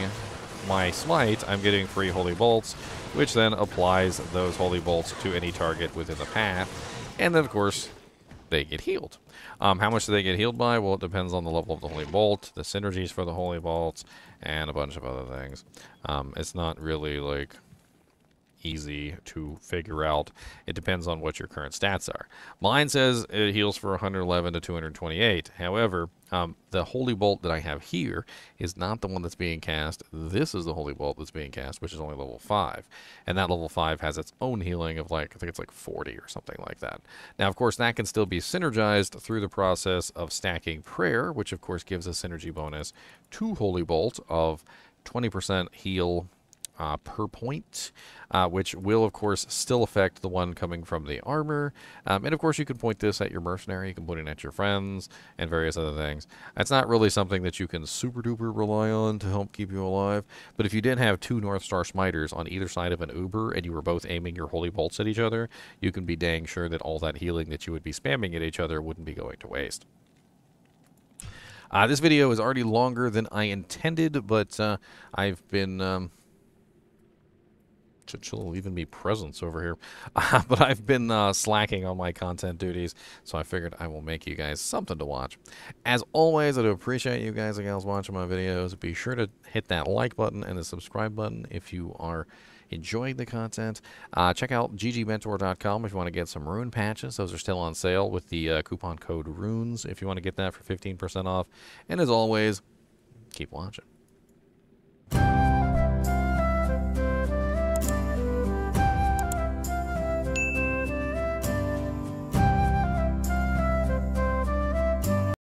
my smite, I'm getting free Holy Bolts, which then applies those Holy Bolts to any target within the path, and then of course they get healed. How much do they get healed by? Well, it depends on the level of the Holy Bolt, the synergies for the Holy Bolts, and a bunch of other things. It's not really like easy to figure out. It depends on what your current stats are. Mine says it heals for 111 to 228. However, the Holy Bolt that I have here is not the one that's being cast. This is the Holy Bolt that's being cast, which is only level 5. And that level 5 has its own healing of like, I think it's like 40 or something like that. Now, of course, that can still be synergized through the process of stacking Prayer, which of course gives a synergy bonus to Holy Bolt of 20% heal per point, which will, of course, still affect the one coming from the armor. And, of course, you can point this at your mercenary. You can point it at your friends and various other things. It's not really something that you can super-duper rely on to help keep you alive. But if you did have 2 North Star Smiters on either side of an Uber and you were both aiming your Holy Bolts at each other, you can be dang sure that all that healing that you would be spamming at each other wouldn't be going to waste. This video is already longer than I intended, but I've been... Chinchilla leaving me presents over here. But I've been slacking on my content duties, so I figured I will make you guys something to watch. As always, I do appreciate you guys and gals watching my videos. Be sure to hit that like button and the subscribe button if you are enjoying the content. Check out ggmentor.com if you want to get some rune patches. Those are still on sale with the coupon code RUNES if you want to get that for 15% off. And as always, keep watching.